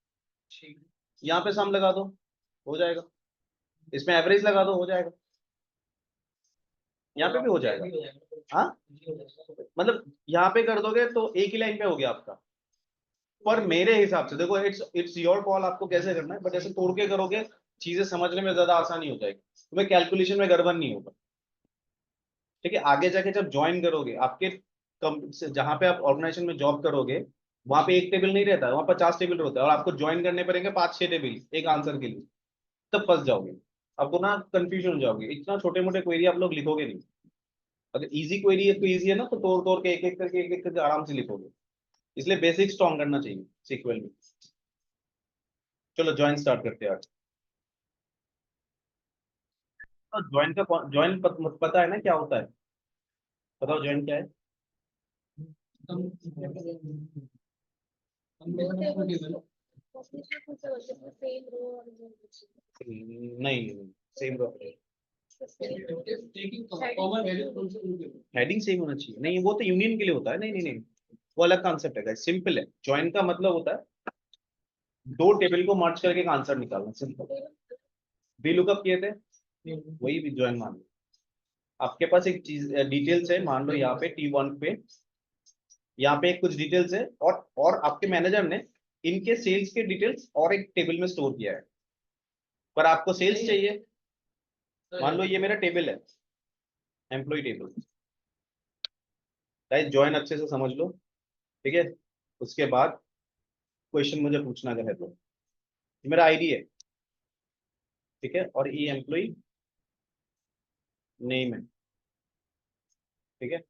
ठीक यहाँ पे सम लगा दो, हो जाएगा। इसमें एवरेज लगा दो, हो जाएगा। यहाँ पे भी हो जाएगा। हाँ मतलब यहाँ पे कर दोगे तो एक ही लाइन पे हो गया आपका। पर मेरे हिसाब से देखो, इट्स योर कॉल, आपको कैसे करना है, बट ऐसे तोड़ के करोगे चीजें समझने में ज्यादा आसानी हो जाएगी, तुम्हें कैलकुलेशन में गड़बड़ नहीं होगा। ठीक है, आगे जाके जब ज्वाइन करोगे आपके जहाँ पे आप ऑर्गेनाइजेशन में जॉब करोगे, वहां पे एक टेबल नहीं रहता है, वहां 50 टेबल होता है, और आपको ज्वाइन करने पड़ेंगे 5-6 टेबल एक आंसर के लिए। तब फंस जाओगे, आपको ना कंफ्यूजन हो जाओगे, इतना छोटे मोटे क्वेरी आप लोग लिखोगे नहीं। अगर इजी क्वेरी है तो इजी है ना, तो तोड़ तोड़ के एक एक करके आराम से लिखोगे। इसलिए बेसिक स्ट्रॉन्ग करना चाहिए सीक्वल में। चलो ज्वाइन स्टार्ट करते हैं आज। तो ज्वाइन पता है ना क्या होता है? बताओ ज्वाइन क्या है? नहीं, सेम हेडिंग सेम होना चाहिए, नहीं वो तो यूनियन के लिए होता है, नहीं नहीं नहीं, वो अलग कॉन्सेप्ट है, सिंपल है। ज्वाइन का मतलब होता है दो टेबल को मर्ज करके एक आंसर निकालना, सिंपल। वी लुकअप किए थे, वही भी ज्वाइन मान लो। आपके पास एक चीज डिटेल्स है, मान लो यहाँ पे T1 पे, यहाँ पे कुछ डिटेल्स है, और आपके मैनेजर ने इनके सेल्स के डिटेल्स और एक टेबल में स्टोर किया है, पर आपको सेल्स चाहिए। मान लो ये मेरा टेबल है, एम्प्लॉय टेबल। गाइस ज्वाइन अच्छे से समझ लो, ठीक है? उसके बाद क्वेश्चन मुझे पूछना अगर है तो। ये मेरा आईडी है, ठीक है, और ये एम्प्लॉय नेम है, ठीक है।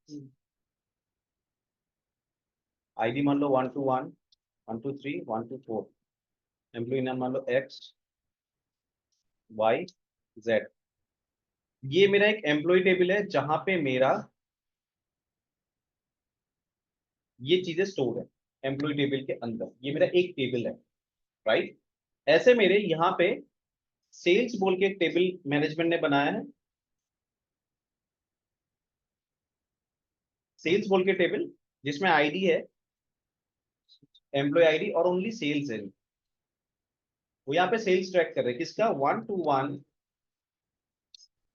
आईडी मान लो 121 123 124, एम्प्लॉय नाम मान लो XYZ। ये मेरा एक एम्प्लॉय टेबल है जहां पे मेरा ये चीजें स्टोर है, एम्प्लॉय टेबल के अंदर ये मेरा एक टेबल है, राइट। ऐसे मेरे यहाँ पे सेल्स बोल के एक टेबल मैनेजमेंट ने बनाया है, सेल्स बोल के टेबल, जिसमें आईडी है, एम्प्लॉय आईडी, और ओनली सेल्स है। वो यहाँ पे सेल्स ट्रैक कर रहे हैं किसका, 121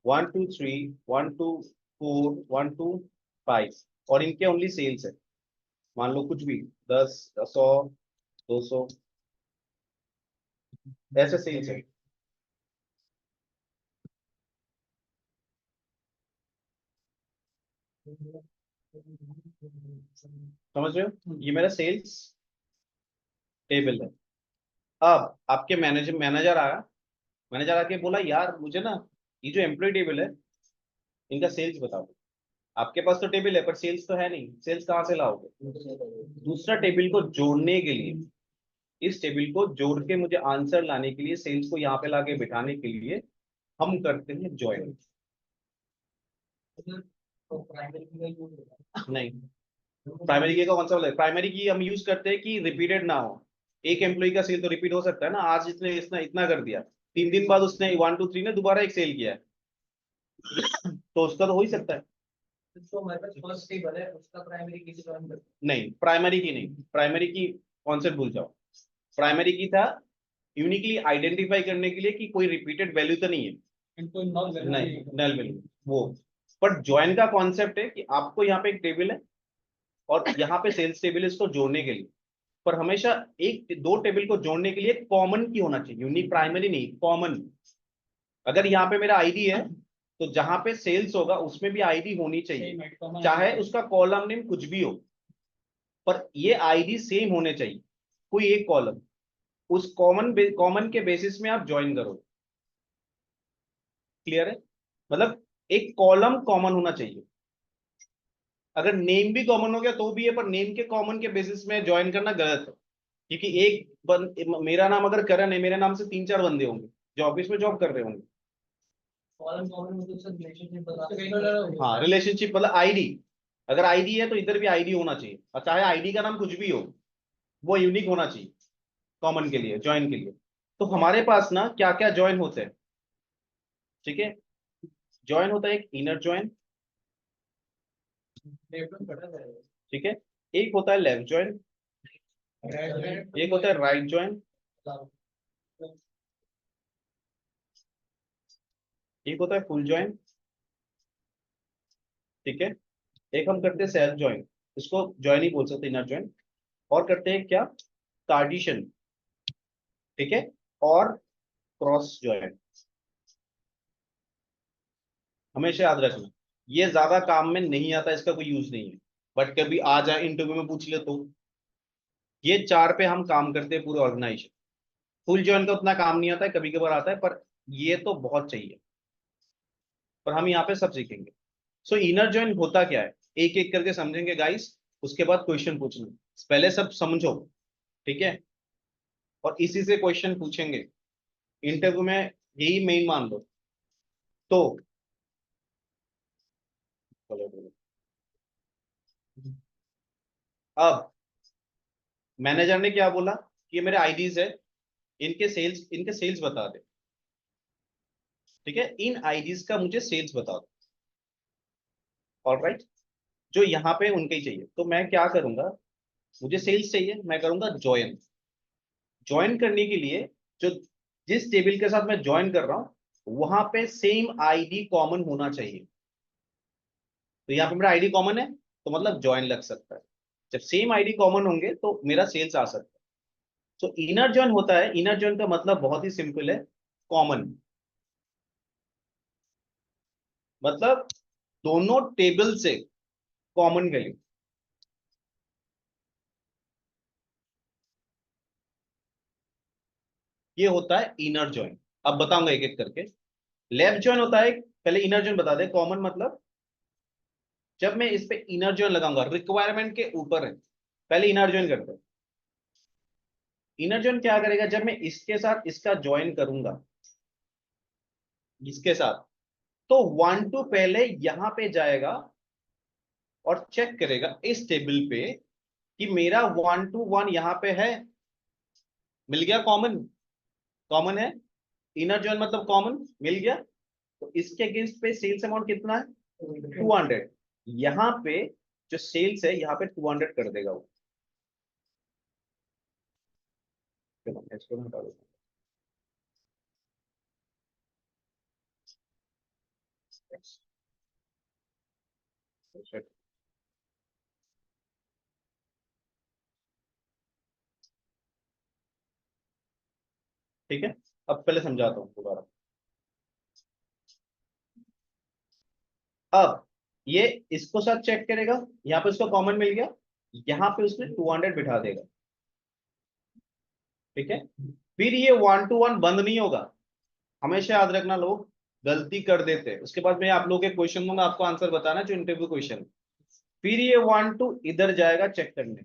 123 124 125, और इनके ओनली सेल्स है। मान लो कुछ भी 10 100 200 ऐसे सेल्स है। समझ रहे हो, ये मेरा सेल्स टेबल है। अब आपके मैनेजर मैनेजर आया, मैनेजर आके बोला यार मुझे ना ये जो एम्प्लॉय टेबल है इनका सेल्स बता दो। आपके पास तो टेबल है पर सेल्स तो है नहीं, सेल्स कहाँ से लाओगे? दूसरा टेबल को जोड़ने के लिए, इस टेबल को जोड़ के मुझे आंसर लाने के लिए, सेल्स को यहाँ पे लाके बिठाने के लिए हम करते हैं ज्वाइन। तो प्राइमरी की वही यूज होगा। नहीं, प्राइमरी की का कौन सा बोला? प्राइमरी की हम यूज करते हैं कि रिपीटेड ना हो। एक एम्प्लॉय का सेल तो रिपीट हो सकता है ना, आज इसने इतना इतना कर दिया, 3 दिन बाद उसने 1 2 3 ने दोबारा एक सेल किया है, तो उसका तो हो ही सकता है। तो हमारे पास फर्स्ट टेबल है, उसका प्राइमरी की ज्वाइन कर। नहीं, प्राइमरी की नहीं, प्राइमरी की कॉन्सेप्ट भूल जाओ। प्राइमरी की था यूनिकली आइडेंटिफाई करने के लिए कि कोई रिपीटेड वैल्यू तो नहीं है, इनको नॉन नहीं नल वैल्यू वो। पर ज्वाइन का कॉन्सेप्ट है कि आपको यहाँ पे एक टेबल है और यहाँ पे सेल्स टेबल है, इसको जोड़ने के लिए। पर हमेशा एक दो टेबल को जोड़ने के लिए कॉमन की होना चाहिए, यूनिक प्राइमरी नहीं, कॉमन। अगर यहाँ पे मेरा आईडी है तो जहां पे सेल्स होगा उसमें भी आईडी होनी चाहिए, चाहे उसका कॉलम नेम कुछ भी हो, पर ये आईडी सेम होने चाहिए, कोई एक कॉलम। उस कॉमन के बेसिस में आप ज्वाइन करो। क्लियर है? मतलब एक कॉलम कॉमन होना चाहिए। अगर नेम भी कॉमन हो गया तो भी है, पर नेम के कॉमन के बेसिस में ज्वाइन करना गलत है, क्योंकि मेरा नाम अगर करण है, मेरे नाम से 3 4 बंदे होंगे जो ऑफिस में जॉब कर रहे होंगे। कॉलम कॉमन मतलब सर रिलेशनशिप बता। हाँ, रिलेशनशिप मतलब आईडी। अगर आईडी है तो इधर भी आईडी होना चाहिए, और चाहे आईडी का नाम कुछ भी हो, वो यूनिक होना चाहिए कॉमन के लिए, ज्वाइन के लिए। तो हमारे पास ना क्या क्या ज्वाइन होते हैं, ठीक है? ज्वाइन होता है एक इनर ज्वाइन, ठीक है, एक होता है लेफ्ट ज्वाइन, एक होता है राइट ज्वाइन, एक होता है फुल ज्वाइन, ठीक है, एक हम करते हैं सेल्फ ज्वाइन, इसको ज्वाइन ही बोल सकते हैं, इनर ज्वाइन। और करते हैं क्या? कार्टिशन, ठीक है, और क्रॉस ज्वाइन। हमेशा याद रखना, ये ज्यादा काम में नहीं आता, इसका कोई यूज नहीं है, बट कभी आ जाए इंटरव्यू में पूछ ले तो। ये 4 पे हम काम करते हैं पूरे ऑर्गेनाइजेशन। फुल ज्वाइन का उतना काम नहीं आता है, कभी कभार आता है, पर ये तो बहुत चाहिए, पर हम यहाँ पे सब सीखेंगे। सो इनर ज्वाइन होता क्या है, एक एक करके समझेंगे गाइस, उसके बाद क्वेश्चन पूछना। पहले सब समझो, ठीक है, और इसी से क्वेश्चन पूछेंगे इंटरव्यू में, यही मेन मान लो। तो अब मैनेजर ने क्या बोला कि ये मेरे आईडीज है, इनके सेल्स बता दे, ठीक है, इन आईडीज का मुझे सेल्स बता दो। ऑलराइट, जो यहाँ पे उनके ही चाहिए, तो मैं क्या करूंगा, मुझे सेल्स चाहिए, मैं करूंगा ज्वाइन। ज्वाइन करने के लिए जो जिस टेबल के साथ मैं ज्वाइन कर रहा हूं वहां पे सेम आईडी कॉमन होना चाहिए। तो यहाँ पे मेरा आईडी कॉमन है तो मतलब ज्वाइन लग सकता है। जब सेम आईडी कॉमन होंगे तो मेरा सेल्स आ सकता है। तो इनर ज्वाइन होता है, इनर ज्वाइन का मतलब बहुत ही सिंपल है, कॉमन। मतलब दोनों टेबल से कॉमन वैल्यू, ये होता है इनर ज्वाइन। अब बताऊंगा एक एक करके। लेफ्ट ज्वाइन होता है, पहले इनर ज्वाइन बता दे। कॉमन मतलब जब मैं इस पे इनर ज्वाइन लगाऊंगा, रिक्वायरमेंट के ऊपर है, पहले इनर ज्वाइन करते हैं। इनर ज्वाइन क्या करेगा, जब मैं इसके साथ इसका ज्वाइन करूंगा, इसके साथ, तो 1 2 पहले यहां पे जाएगा और चेक करेगा इस टेबल पे कि मेरा 1 2 1 यहाँ पे है, मिल गया कॉमन, कॉमन है। इनर ज्वाइन मतलब कॉमन मिल गया, तो इसके अगेंस्ट पे सेल्स अमाउंट कितना है? 200। यहाँ पे जो सेल्स है यहाँ पे 200 कर देगा वो। चलो इसको हटा दो। ठीक है, अब पहले समझाता हूँ दोबारा। अब ये इसको साथ चेक करेगा, यहाँ पे उसको कॉमन मिल गया, यहाँ पे उसने 200 बिठा देगा, ठीक है। फिर ये 1 2 1 बंद नहीं होगा, हमेशा याद रखना लोग, गलती कर देते हैं, उसके बाद मैं आप लोगों के क्वेश्चन दूंगा, आपको आंसर बताना जो इंटरव्यू क्वेश्चन। फिर ये 1 2 इधर जाएगा चेक करने,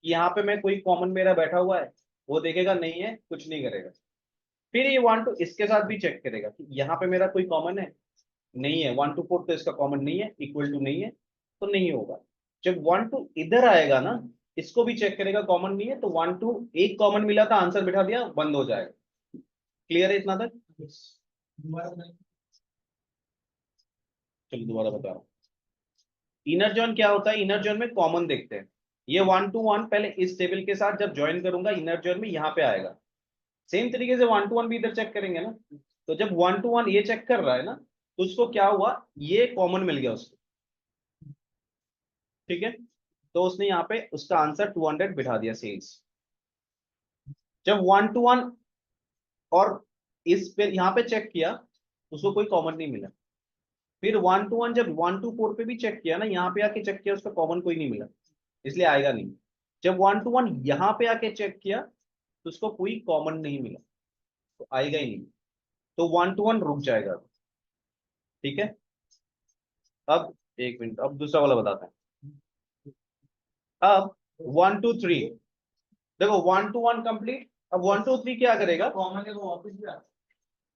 यहाँ पे मैं कोई कॉमन मेरा बैठा हुआ है, वो देखेगा नहीं है, कुछ नहीं करेगा। फिर ये 1 2 इसके साथ भी चेक करेगा कि यहाँ पे मेरा कोई कॉमन है, नहीं है। 1 2 4 तो इसका कॉमन नहीं है, इक्वल टू नहीं है, तो नहीं होगा। जब 1 2 इधर आएगा ना, इसको भी चेक करेगा, कॉमन नहीं है, तो 1 2 एक कॉमन मिला था, आंसर बिठा दिया, बंद हो जाएगा। क्लियर है इतना तक? चलो दोबारा बता रहा हूँ। इनर जॉइन क्या होता है? इनर जॉइन में कॉमन देखते हैं। ये 1 2 1 पहले इस टेबल के साथ जब ज्वाइन करूंगा इनर जॉइन में यहाँ पे आएगा। सेम तरीके से 1 2 1 भी इधर चेक करेंगे ना, तो जब 1 2 1 ये चेक कर रहा है ना, तो उसको क्या हुआ, ये कॉमन मिल गया उसको, ठीक है। तो उसने यहाँ पे उसका आंसर 200 बिठा दिया सेल्स। जब 1 2 1 और इस पे यहाँ पे चेक किया, उसको कोई कॉमन नहीं मिला। फिर 1 2 1 जब 1 2 4 पे भी चेक किया ना, यहाँ पे आके चेक किया, उसका कॉमन कोई नहीं मिला, इसलिए आएगा नहीं। जब 1 2 1 यहाँ पे आके चेक किया, तो उसको कोई कॉमन नहीं मिला, तो आएगा ही नहीं, तो 1 2 1 रुक जाएगा, ठीक है। अब एक मिनट, अब दूसरा वाला बताते हैं। अब 1 2 3 देखो, 1 2 1 कंप्लीट। अब 1 2 3 क्या करेगा? कॉमन है वो वापस भी आता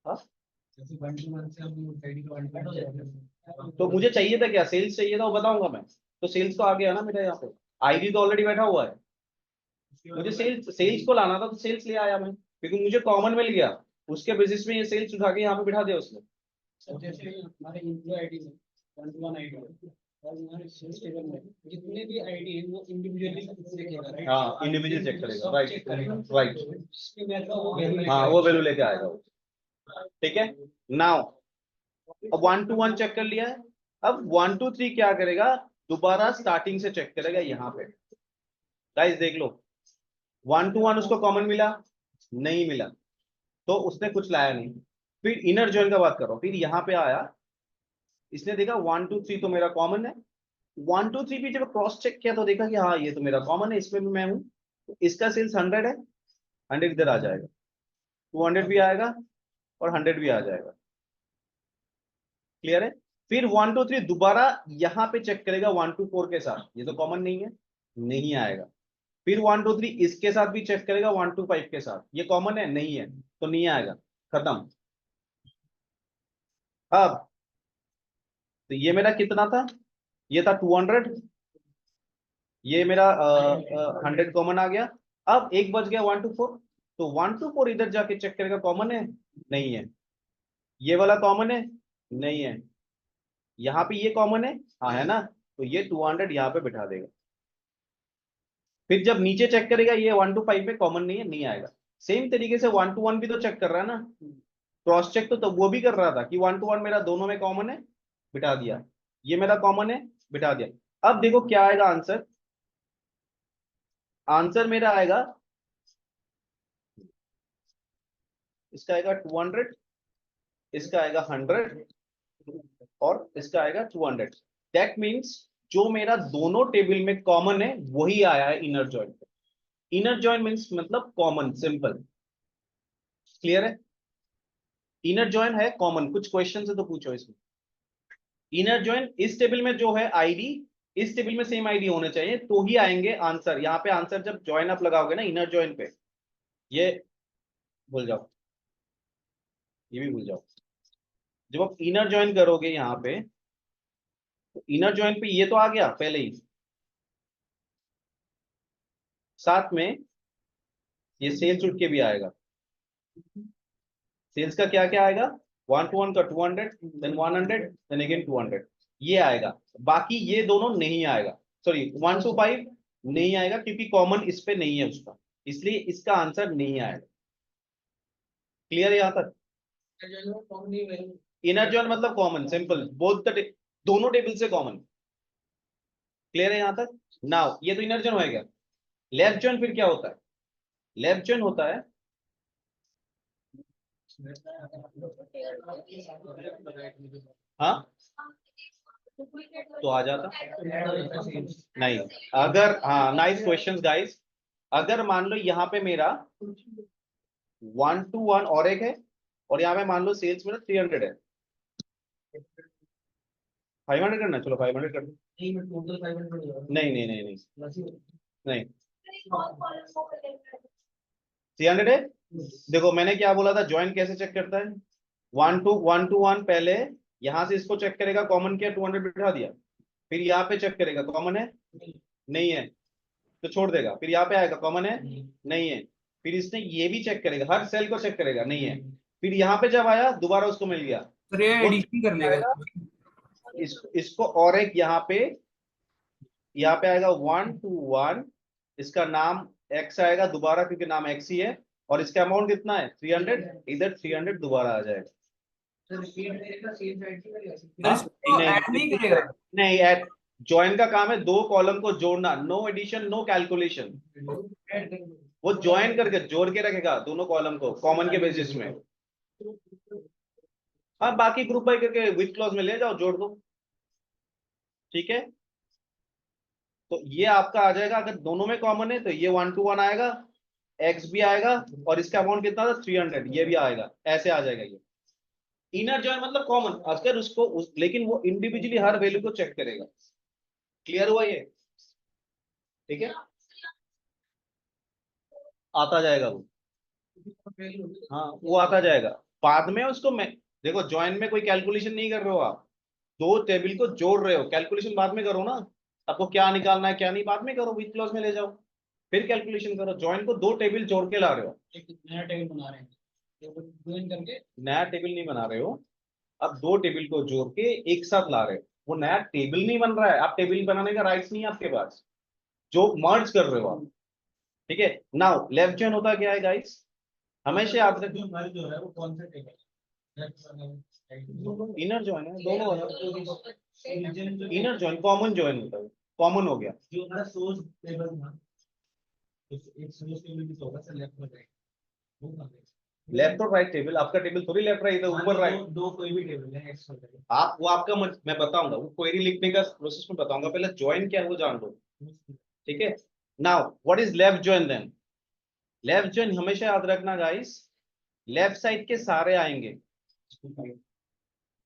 हाँ? है। जैसे 1 2 1 से हम आईडी को 1 हो जाता है। तो मुझे चाहिए था क्या? सेल्स चाहिए था, वो बताऊंगा मैं। तो सेल्स तो आ गया ना मेरा, यहाँ पे आईडी तो ऑलरेडी बैठा हुआ है। मुझे सेल्स को लाना था, तो सेल्स ले आया मैं, क्योंकि मुझे कॉमन मिल गया। उसके बेसिस में ये सेल्स उठा के यहाँ पे बिठा दिया उसने। सर जैसे हमारे एम्प्लॉय आईडी में 1 2 1 आईडी और हमारे सेल्स टेबल में जितने भी आईडी है वो इंडिविजुअली देखेगा, राइट? हाँ, इंडिविजुअल चेक करेगा, राइट राइट। जिसके वैल्यू वो वैल्यू हाँ, वो वैल्यू लेके आएगा वो, ठीक है। नाउ अब 1 2 1 चेक कर लिया है। अब 1 2 3 क्या करेगा? दोबारा स्टार्टिंग से चेक करेगा यहाँ पे। गाइस देख लो, 1 2 1 उसको कॉमन मिला नहीं मिला, तो उसने कुछ लाया नहीं। फिर इनर जॉइन का बात कर रहा हूँ, फिर यहाँ पे आया, इसने देखा 1 2 3 तो मेरा कॉमन है। 1 2 3 भी जब क्रॉस चेक किया तो देखा कि हाँ ये तो मेरा कॉमन है, इसमें भी मैं हूँ, तो इसका सेल्स 100 है, 100 इधर आ जाएगा, 200 भी आएगा और 100 भी आ जाएगा। क्लियर है? फिर 1 2 3 दोबारा यहाँ पे चेक करेगा 1 2 4 के साथ, ये तो कॉमन नहीं है, नहीं आएगा। फिर 1 2 3 इसके साथ भी चेक करेगा 1 2 5 के साथ, ये कॉमन है, नहीं है, तो नहीं आएगा, खत्म। अब तो ये मेरा कितना था? ये था 200, ये मेरा 100 कॉमन आ गया। अब एक बच गया 1 2 4, तो 1 2 4 इधर जाके चेक करेगा, कॉमन है, नहीं है। ये वाला कॉमन है, नहीं है। यहाँ पे ये कॉमन है, हाँ है ना, तो ये 200 यहाँ पे बिठा देगा। फिर जब नीचे चेक करेगा, ये 1 2 5 में कॉमन नहीं है, नहीं आएगा। सेम तरीके से 1 2 1 भी तो चेक कर रहा है ना, क्रॉस चेक तो वो भी कर रहा था कि 1 2 1 मेरा दोनों में कॉमन है, बिठा दिया, ये मेरा कॉमन है, बिठा दिया। अब देखो क्या आएगा आंसर। आंसर मेरा आएगा, इसका आएगा 200, इसका आएगा 100 और इसका आएगा 200। दैट मीन्स जो मेरा दोनों टेबल में कॉमन है वही आया है इनर जॉइन पे। इनर जॉइन मीन्स मतलब कॉमन, सिंपल। क्लियर है? इनर जॉइन है कॉमन। कुछ क्वेश्चन है तो पूछो इसमें। इनर जॉइन इस टेबल में जो है आईडी, इस टेबल में सेम आईडी होने चाहिए, तो ही आएंगे आंसर। यहाँ पे आंसर जब जॉइन अप लगाओगे ना इनर जॉइन पे, ये भूल जाओ, ये भी भूल जाओ। जब आप इनर जॉइन करोगे यहाँ पे, तो इनर जॉइन पे ये तो आ गया पहले ही, साथ में ये सेल्स उठ के भी आएगा। सेल्स का क्या क्या आएगा? 1 2 1 का 200, देन 100, देन अगेन 200, ये आएगा। बाकी ये दोनों नहीं आएगा, सॉरी 1 2 5 नहीं आएगा, क्योंकि कॉमन इस पे नहीं है उसका, इसलिए इसका आंसर नहीं आएगा। क्लियर है यहाँ तक? इनर जॉइन मतलब कॉमन, सिंपल, बोथ द दोनों टेबल से कॉमन। क्लियर है यहाँ तक? नाउ ये तो इनर जॉइन हो गया। लेफ्ट जॉइन फिर क्या होता है? लेफ्ट जॉइन होता है, हाँ तो आ जाता नहीं। अगर, हाँ नाइस क्वेश्चन गाइस। अगर मान लो यहाँ पे मेरा 1 2 1 और एक है, और यहाँ पे मान लो सेल्स मेरा 300 है, 500 करना है? चलो 500 कर दो। नहीं मैं टोटल 500 नहीं नहीं नहीं नहीं प्लस ही नहीं 300 है। देखो मैंने क्या बोला था, ज्वाइन कैसे चेक करता है? 1 to 1 पहले यहां से इसको चेक करेगा, कॉमन किया 200 बिठा दिया, फिर यहाँ पे चेक करेगा कॉमन है नहीं है तो छोड़ देगा, फिर यहाँ पे आएगा कॉमन है नहीं है, फिर इसने ये भी चेक करेगा, हर सेल को चेक करेगा नहीं है, फिर यहाँ पे जब आया दोबारा उसको मिल गया, सर ये वो एडिशन कर लेगा। आएगा, इसको और एक यहाँ पे आएगा 1 to 1, इसका नाम एक्स आएगा दोबारा क्योंकि नाम एक्स ही है, और इसका अमाउंट कितना है 300, इधर 300 दोबारा आ जाएगा। सर स्पीड मेरे सेम साइड से करेगा सर हाँ? इसको ऐड नहीं करेगा। नहीं ऐड, ज्वाइन का काम है दो कॉलम को जोड़ना, no addition no calculation, add करेंगे वो ज्वाइन करके जोड़ के रखेगा दोनों कॉलम को कॉमन के बेसिस में। हाँ बाकी ग्रुप बाई करके विथ क्लॉज में ले जाओ जोड़ दो, ठीक है। तो ये आपका आ जाएगा, अगर दोनों में कॉमन है तो ये 1 to 1 आएगा, एक्स भी आएगा, और इसका अमाउंट कितना था 300, ये भी आएगा, ऐसे आ जाएगा ये। इनर जॉइन मतलब कॉमन, अगर लेकिन वो इंडिविजुअली हर वैल्यू को चेक करेगा। क्लियर हुआ ये? ठीक है, आता जाएगा वो, हाँ वो आता जाएगा बाद में उसको। मैं देखो ज्वाइन में कोई कैलकुलेशन नहीं कर रहे हो आप, दो टेबल को जोड़ रहे हो, कैलकुलेशन बाद में करो ना, आपको क्या निकालना है क्या नहीं बाद में करो, विथ क्लॉज में ले जाओ फिर कैलकुलेशन करो। ज्वाइन को दो टेबल जोड़ के ला रहे हो, एक नया टेबल बना रहे हैं ज्वाइन करके नया टेबल नहीं बना रहे हो, अब दो टेबल को जोड़ के एक साथ ला रहे हो, वो नया टेबल नहीं बन रहा है, आप टेबल बनाने का राइट्स नहीं है आपके पास, जो मर्ज कर रहे हो आप, ठीक है। नाउ लेफ्ट जॉइन होता क्या है गाइस, हमेशा याद रखो, जो है वो कौन सा टेबल इनर जॉइन है दोनों है, इनर जॉइन कॉमन जॉइन होता है, कॉमन हो गया। जो हमारा सोर्स टेबल था एक सोर्स टेबल भी तो होगा सर लेफ्ट और राइट वो कहां है लेफ्ट और राइट टेबल, आपका टेबल थोड़ी लेफ्ट राइट है, ऊपर राइट। दो कोई भी टेबल है एक्स और वाई आप वो आपका मैं बताऊंगा, वो क्वेरी लिखने का प्रोसेस में बताऊंगा, पहले ज्वाइन क्या है वो जान लो, ठीक है। Now what is left join then? Left join हमेशा याद रखना गाइस, लेफ्ट साइड के सारे आएंगे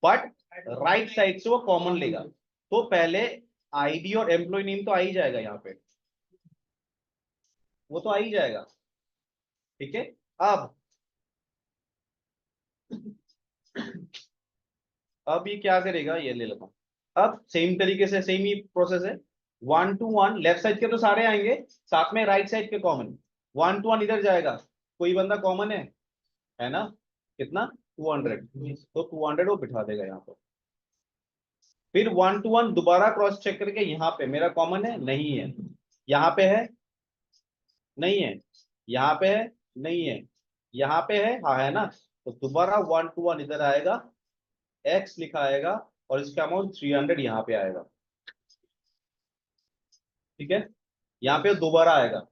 बट राइट साइड से वो कॉमन लेगा, तो पहले आईडी और एम्प्लॉय नेम तो आ ही जाएगा यहाँ पे, वो तो आ ही जाएगा, ठीक है। अब ये क्या करेगा, ये ले लेता हूं, अब सेम तरीके से सेम ही प्रोसेस है, 1 to 1 लेफ्ट साइड के तो सारे आएंगे, साथ में राइट साइड के कॉमन, 1 to 1 इधर जाएगा, कोई बंदा कॉमन है ना, कितना 200, तो 200 वो बिठा देगा यहाँ पर, फिर 1 to 1 दोबारा क्रॉस चेक करके यहाँ पे मेरा कॉमन है नहीं है, यहाँ पे है नहीं है, यहाँ पे है नहीं है, यहाँ पे है हाँ है ना, तो दोबारा 1 to 1 इधर आएगा, एक्स लिखा आएगा, और इसका अमाउंट 300 यहाँ पे आएगा, ठीक है। यहाँ पे दोबारा आएगा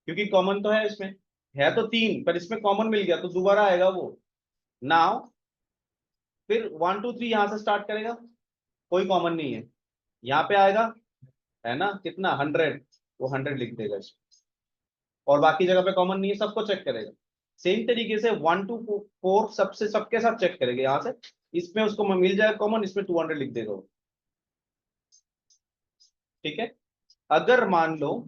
क्योंकि कॉमन तो है इसमें, है तो 3 पर इसमें कॉमन मिल गया तो दोबारा आएगा वो। नाउ फिर 1 to 3 यहाँ से स्टार्ट करेगा, कोई कॉमन नहीं है, यहाँ पे आएगा है ना, कितना 100, वो 100 लिख देगा इसमें, और बाकी जगह पे कॉमन नहीं है, सबको चेक करेगा। सेम तरीके से 1 to 4 सबसे सबके साथ चेक करेगा, यहाँ से इसमें उसको मिल जाएगा कॉमन, इसमें 200 लिख देगा वो, ठीक है। अगर मान लो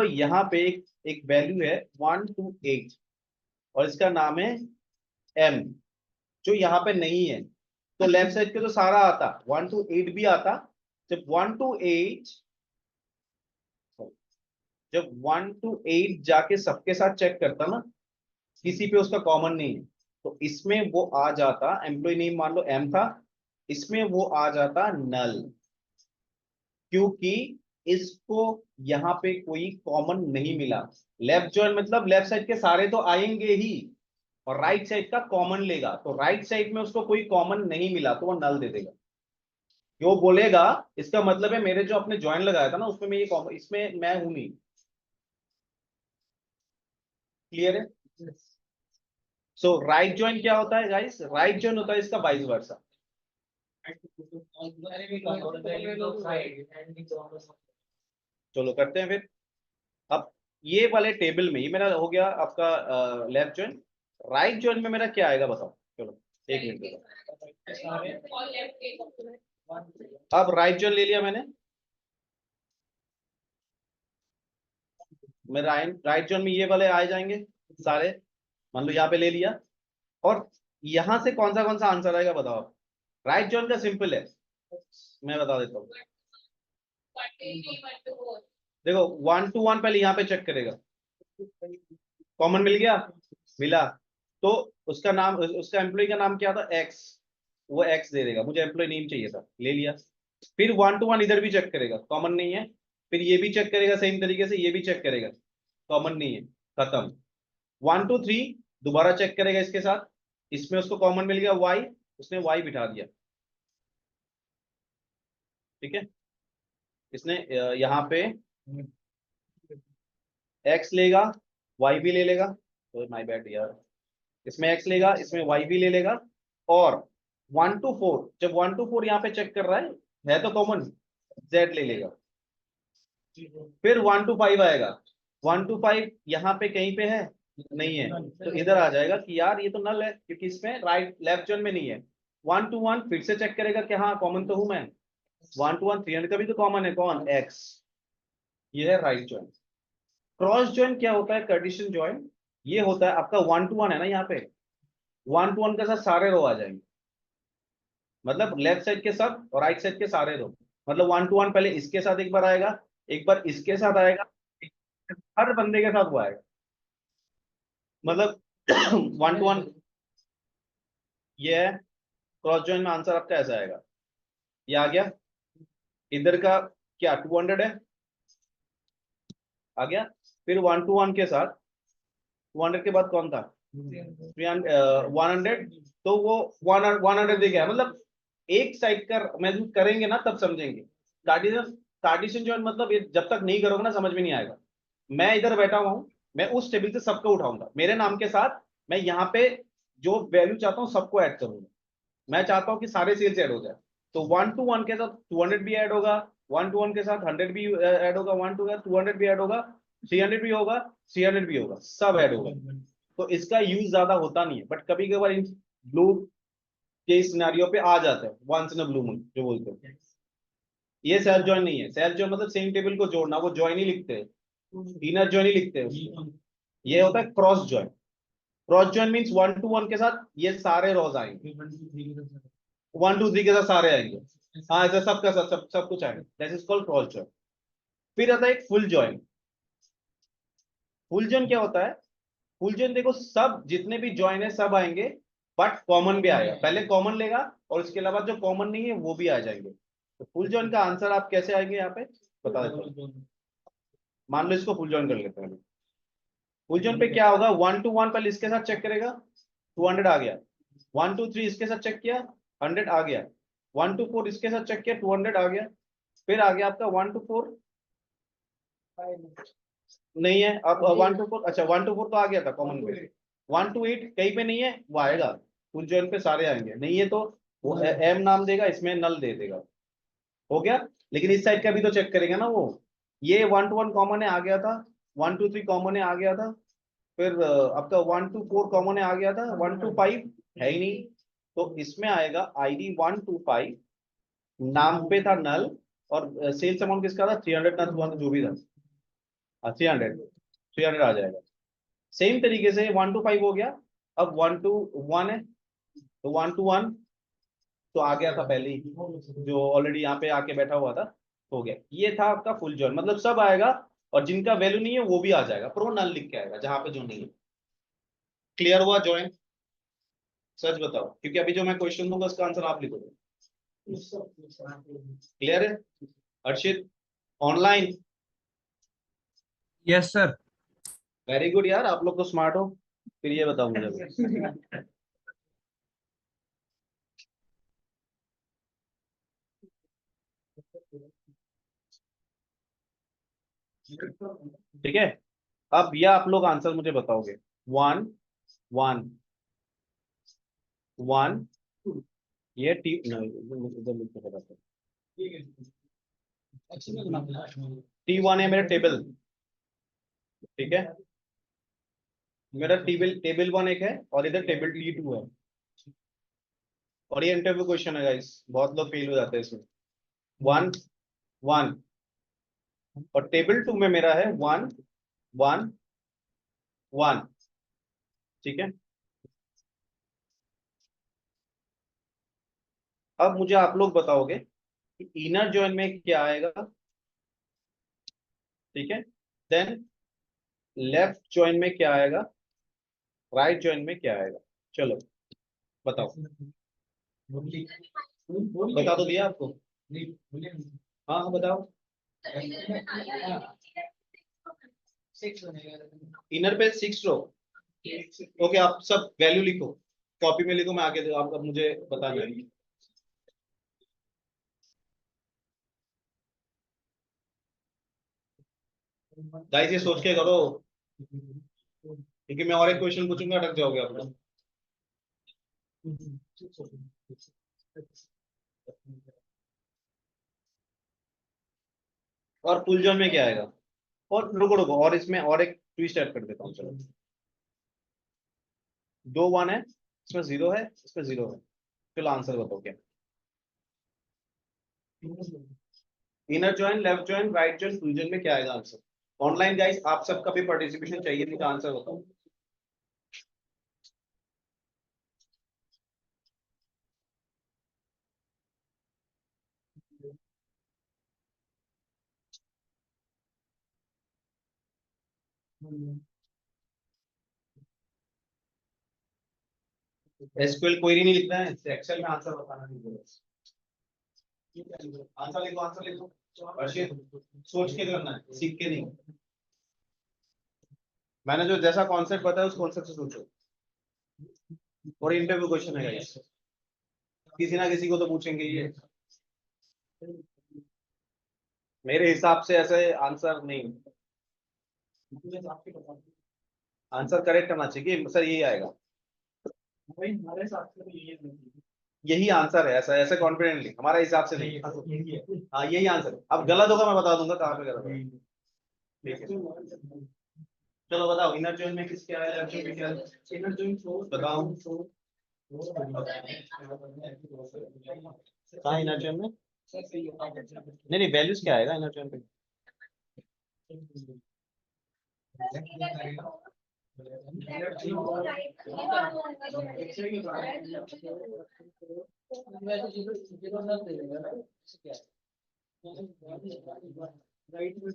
यहाँ पे एक वैल्यू है 1 to 8 और इसका नाम है m, जो यहाँ पे नहीं है, तो लेफ्ट साइड के तो सारा आता 1 to 8 भी आता, जब 1 to 8 जाके सबके साथ चेक करता ना, किसी पे उसका कॉमन नहीं है, तो इसमें वो आ जाता, एम्प्लॉय नेम मान लो m था, इसमें वो आ जाता नल, क्योंकि इसको यहाँ पे कोई कॉमन नहीं मिला। लेफ्ट जॉइन मतलब लेफ्ट साइड के सारे तो आएंगे ही, और राइट साइड का कॉमन लेगा, तो राइट साइड में उसको कोई कॉमन नहीं मिला तो वो नल दे देगा, वो बोलेगा इसका मतलब है मेरे जो अपने जॉइन लगाया था ना उसमें मैं ये कॉमन, इसमें मैं हूं नहीं। क्लियर है? सो राइट जॉइन क्या होता है गाइस, राइट जॉइन होता है इसका वाइस वर्सा। चलो करते हैं फिर। अब ये वाले टेबल में ये मेरा हो गया आपका लेफ्ट जॉइन, राइट जॉइन में मेरा क्या आएगा बताओ, चलो एक मिनट। सारे अब राइट जॉइन ले लिया मैंने, मैं राइट जॉइन में ये वाले आ जाएंगे सारे, मान लो यहाँ पे ले लिया। और यहां से कौन सा आंसर आएगा बताओ। राइट जॉइन का सिंपल है, मैं बता देता हूँ। देखो 1 to 1 पहले यहाँ पे चेक करेगा, कॉमन मिल गया, मिला तो उसका नाम, उसका एम्प्लॉय का नाम क्या था, एक्स, वो एक्स दे देगा, मुझे एम्प्लॉय नेम चाहिए था, ले लिया। फिर 1 to 1 इधर भी चेक करेगा, कॉमन नहीं है, फिर ये भी चेक करेगा सेम तरीके से, ये भी चेक करेगा, कॉमन नहीं है, खत्म। 1 to 3 दोबारा चेक करेगा इसके साथ, इसमें उसको कॉमन मिल गया वाई, उसने वाई बिठा दिया, ठीक है। इसने यहाँ पे एक्स लेगा, वाई भी ले लेगा, तो माय बैड यार, इसमें एक्स लेगा, इसमें वाई भी ले लेगा। और 1 to 4, जब 1 to 4 यहाँ पे चेक कर रहा है तो कॉमन, जेड ले लेगा। फिर 1 to 5 आएगा, 1 to 5 यहाँ पे कहीं पे है, नहीं है, तो इधर आ जाएगा कि यार ये तो नल है, क्योंकि इसमें राइट लेफ्ट जॉइन में नहीं है। 1 to 1 फिर से चेक करेगा कि हाँ कॉमन तो हूं मैं, 1 to 1 300 का भी तो कॉमन है, कौन, एक्स, ये है राइट जॉइन। क्रॉस जॉइन क्या होता है, कार्टेशियन जॉइन, ये होता है आपका 1 to 1 है ना, यहाँ पे 1 to 1 के साथ सारे रो आ जाएंगे, मतलब लेफ्ट साइड के सब और राइट साइड के सारे रो, मतलब 1 to 1 पहले इसके साथ एक बार आएगा, एक बार इसके साथ आएगा, हर बंदे के साथ वो आएगा, मतलब 1 to 1 ये है। क्रॉस जॉइन में आंसर आपका ऐसा आएगा, ये आ गया, इधर का क्या 200 है, आ गया। फिर 1 to 1 के साथ 200 के बाद कौन था, 100, तो वो 100 दे गया, मतलब एक साइड का महसूस करेंगे ना तब समझेंगे। कार्टेशियन, कार्टेशियन जॉइन मतलब ये जब तक नहीं करोगे ना समझ में नहीं आएगा। मैं इधर बैठा हुआ हूँ, मैं उस टेबल से सबको उठाऊंगा मेरे नाम के साथ, मैं यहाँ पे जो वैल्यू चाहता हूँ सबको ऐड करूंगा, मैं चाहता हूँ कि सारे सेल्स ऐड हो जाए, तो 1 to 1 के साथ 200 भी ऐड होगा, 1 to 1 के साथ 100 भी ऐड होगा, 1 to 200 भी ऐड होगा, 300 भी होगा, 300 भी होगा, सब ऐड होगा। तो इसका यूज ज्यादा होता नहीं है, बट कभी कभार इन ब्लू के सिनेरियो पे आ जाता है, once in a blue moon जो बोलते हैं। ये सेल्फ जॉइन नहीं है, सेल्फ जॉइन मतलब सेम टेबल को जोड़ना, वो जॉइन ही लिखते हैं, इनर जॉइन ही लिखते हैं उसको। ये होता है cross join. Cross join means 1 to 1 के साथ ये सारे रोज आएंगे, 1 to 3 के साथ सारे आएंगे, हाँ ऐसा सबका सब कुछ आएगा, that is called cross join. फिर आता है एक फुल जॉइन। फुल जॉइन क्या होता है, फुल जॉइन देखो सब जितने भी जॉइन है सब आएंगे, बट कॉमन भी आएगा, पहले कॉमन लेगा और उसके अलावा जो कॉमन नहीं है वो भी आ जाएंगे। तो फुल जॉइन का आंसर आप कैसे आएंगे यहाँ पे बता देता हूँ। मान लो इसको फुल जॉइन कर लेते हैं। फुल जॉइन पे क्या होगा, 1 to 1 पहले इसके साथ चेक करेगा, 200 आ गया, 1 to 3 इसके साथ चेक किया, 100 आ गया, 1 to 4 इसके साथ चेक किया, 200 आ गया। फिर आ गया आपका 1 to 4 नहीं है, अब 1 to 4, अच्छा 1 to 4 तो आ गया था कॉमन पे, 1 to 8 कहीं पे नहीं है, वो आएगा, फुल जॉइन पे सारे आएंगे, नहीं है तो वो एम नाम देगा, इसमें नल दे देगा, हो गया। लेकिन इस साइड का भी तो चेक करेगा ना वो, ये 1 to 1 कॉमन है आ गया था, 1 to 3 कॉमन है आ गया था, फिर आपका 1 to 4 कॉमन है आ गया था, 1 to 5 है ही नहीं, तो इसमें आएगा आईडी 1 to 5, नाम पे था नल, और सेल्स अमाउंट किसका था 300 ना 200 जो भी था, 300 आ जाएगा। सेम तरीके से 1 to 5 हो गया, अब 1 to 1 है, तो 1 to 1 तो आ गया था पहले ही, जो ऑलरेडी यहाँ पे आके बैठा हुआ था, हो गया। ये था आपका फुल जॉइन, मतलब सब आएगा, और जिनका वैल्यू नहीं है वो भी आ जाएगा, प्रो नल लिख के आएगा जहां पे जो नहीं है। क्लियर हुआ जॉइन, सच बताओ, क्योंकि अभी जो मैं क्वेश्चन दूंगा उसका आंसर आप लिखोगे। क्लियर है Harshit, online, yes sir. Very good यार, आप लोग तो स्मार्ट हो। फिर ये बताओ मुझे, ठीक है। अब यह आप लोग आंसर मुझे बताओगे, 1 1 1, ये टी इधर लिख के बताते T1 है मेरा टेबल, ठीक है। मेरा टेबल टेबल 1 एक है और इधर टेबल T2 है, और ये इंटरव्यू क्वेश्चन है गाइस, बहुत लोग फेल हो जाते हैं इसमें। 1 1 और टेबल 2 में मेरा है 1 1 1, ठीक है। अब मुझे आप लोग बताओगे कि इनर जॉइन में क्या आएगा, ठीक है। देन लेफ्ट जॉइन में क्या आएगा, राइट जॉइन में क्या आएगा, चलो बताओ। बता तो दिया आपको। हाँ हाँ बताओ। इनर पे 6 रो। ओके, आप सब वैल्यू लिखो, कॉपी में लिखो, मैं आगे आप अब मुझे बताना है। गाइस ये सोच के करो, क्योंकि मैं और एक क्वेश्चन पूछूंगा, अटक जाओगे आप लोग। और फुल जॉन में क्या आएगा, और रुको रुको, और इसमें और एक ट्विस्ट ऐड कर देता हूँ, चलो। 2 1 है, इसमें 0 है, इसमें 0 है, चलो आंसर बताओ क्या। Inner join, left join, right join, full join में क्या आएगा आंसर। ऑनलाइन गाइस आप सबका भी पार्टिसिपेशन चाहिए, नहीं तो आंसर बताओ। एसक्यूएल क्वेरी नहीं लिखना है, एक्सेल में आंसर बताना नहीं है। आंसर लिखो, आंसर लिखो, अर्शित सोच के करना है, सीख के नहीं। मैंने जो जैसा कॉन्सेप्ट बताया उस कॉन्सेप्ट से सोचो, और इंटरव्यू क्वेश्चन है गाइस, किसी ना किसी को तो पूछेंगे ये। मेरे हिसाब से ऐसे आंसर नहीं, आंसर करेक्ट होना चाहिए कि सर यही आएगा, हमारे साथ में यही है। यही आंसर है, ऐसा ऐसे कॉन्फिडेंटली हमारे हिसाब से नहीं। हाँ यही आंसर, अब गलत होगा मैं बता दूंगा कहाँ पे गलत है, ठीक है। चलो बताओ, इनर जॉइन में किसके आया, लेफ्ट जॉइन में क्या आया? इनर जॉइन बताओ कहाँ इनर जॉइन में, नहीं नहीं वैल्यूज क्या आएगा इनर जॉइन पे। राइट में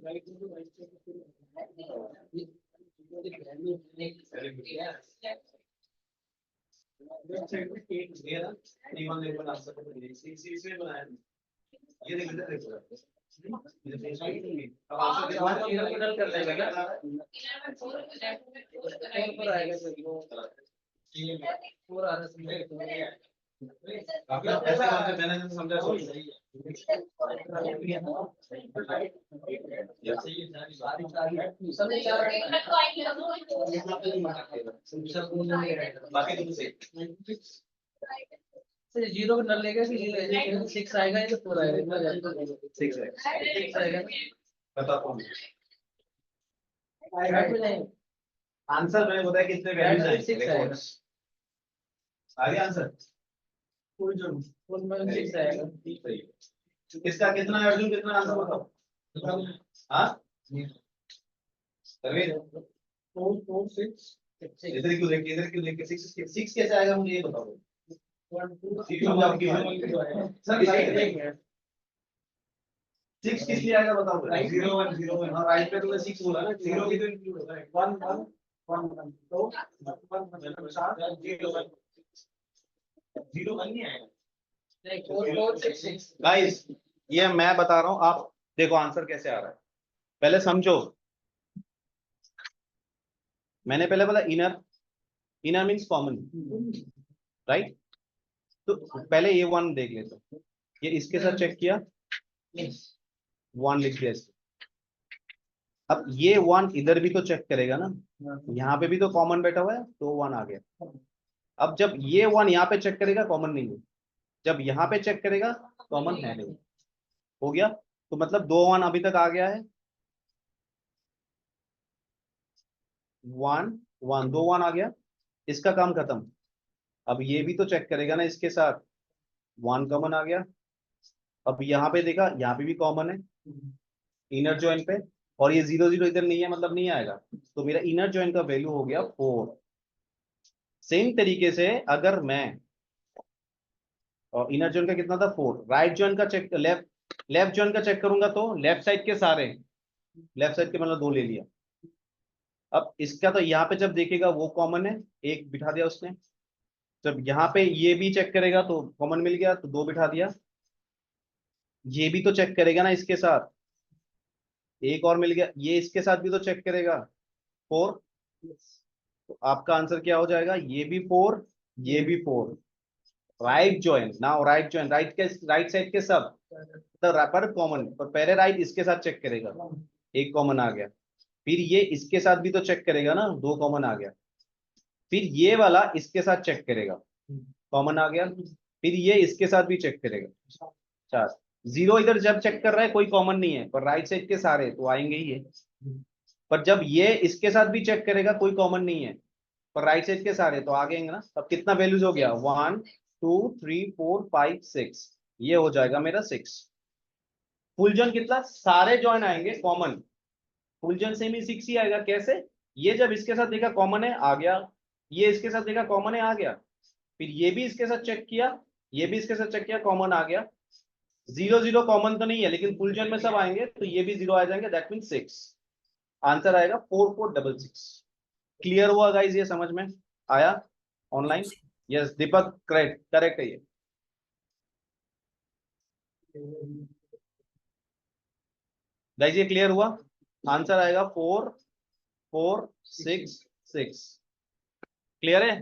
राइट ये देख लेते मैंने जो समझा बाकी तुमसे जीरो नल लेगा कि 6 आएगा या 4 आएगा 6 है, 6 आएगा बताता हूँ आएगा आंसर। मैंने बताया कितने वैल्यूज आए, 6 आएगा records। आगे आंसर फुल जो 6 आएगा किसका कितना है, अर्जुन कितना आंसर बताओ। हाँ सरवीर, 4 4 6 इधर क्यों लेके, इधर क्यों लेके, 6 कैसे आएगा मुझे ये बताओ। 1 2 6 किस लिए आएगा बताओ। 0 1 0 1, हाँ राइट पे तुमने 6 बोला ना, 0 भी तो इंक्लूड होता है। 1 1 1 तो 0 1 नहीं आएगा नहीं 4 4 6 6 गाइस, ये मैं बता रहा हूँ, आप देखो आंसर कैसे आ रहा है, पहले समझो। मैंने पहले बोला inner, inner means common, right. तो पहले ये 1 देख लेते हैं, ये इसके साथ चेक किया, 1 लिख दिया इसको। अब ये 1 इधर भी तो चेक करेगा ना, यहाँ पे भी तो कॉमन बैठा हुआ है, तो 1 आ गया। अब जब ये 1 यहाँ पे चेक करेगा, कॉमन नहीं है, जब यहाँ पे चेक करेगा कॉमन है नहीं, हो गया। तो मतलब 2 1 अभी तक आ गया है, 1 1 दो 1 आ गया, इसका काम खत्म। अब ये भी तो चेक करेगा ना इसके साथ, 1 कॉमन आ गया। अब यहाँ पे देखा, यहाँ पे भी कॉमन है इनर जॉइन पे, और ये 0 0 इधर नहीं है, मतलब नहीं आएगा, तो मेरा इनर जॉइन का वैल्यू हो गया 4। सेम तरीके से अगर मैं, और इनर जॉइन का कितना था 4, राइट जॉइन का चेक, लेफ्ट जॉइन का चेक करूंगा तो लेफ्ट साइड के सारे, लेफ्ट साइड के मतलब 2 ले लिया। अब इसका तो यहाँ पे जब देखेगा वो कॉमन है, एक बिठा दिया उसने। जब यहाँ पे ये भी चेक करेगा तो कॉमन मिल गया, तो 2 बिठा दिया। ये भी तो चेक करेगा ना इसके साथ, एक और मिल गया, ये इसके साथ भी तो चेक करेगा, 4। तो आपका आंसर क्या हो जाएगा, ये भी 4, ये भी 4। Right join, now right join, right side के सब पर कॉमन, पर पहले राइट इसके साथ चेक करेगा, एक कॉमन आ गया। फिर ये इसके साथ भी तो चेक करेगा ना, 2 कॉमन आ गया। फिर ये वाला इसके साथ चेक करेगा, कॉमन आ गया। फिर ये इसके साथ भी चेक करेगा, 4। 0 इधर जब चेक कर रहा है कोई कॉमन नहीं है, पर राइट साइड के सारे तो आएंगे ही है। पर जब ये इसके साथ भी चेक करेगा कोई कॉमन नहीं है, पर राइट साइड के सारे तो आ गए ना। अब कितना वैल्यूज हो गया, 1 2 3 4 5 6, ये हो जाएगा मेरा 6। फुल जॉइन कितना, सारे जॉइन आएंगे कॉमन, फुल जॉइन सेम ही 6 ही आएगा। कैसे, ये जब इसके साथ देखा कॉमन है आ गया, ये इसके साथ देखा कॉमन है आ गया, फिर ये भी इसके साथ चेक किया, ये भी इसके साथ चेक किया, कॉमन आ गया। 0 0 कॉमन तो नहीं है, लेकिन फुल जॉइन में सब आएंगे, तो ये भी 0 आ जाएंगे, दैट मीन 6। आंसर आएगा 4466। क्लियर हुआ गाइज, ये समझ में आया ऑनलाइन? यस दीपक, करेक्ट करेक्ट है ये। गाइज ये क्लियर हुआ, आंसर आएगा 4 4 6 6। क्लियर है,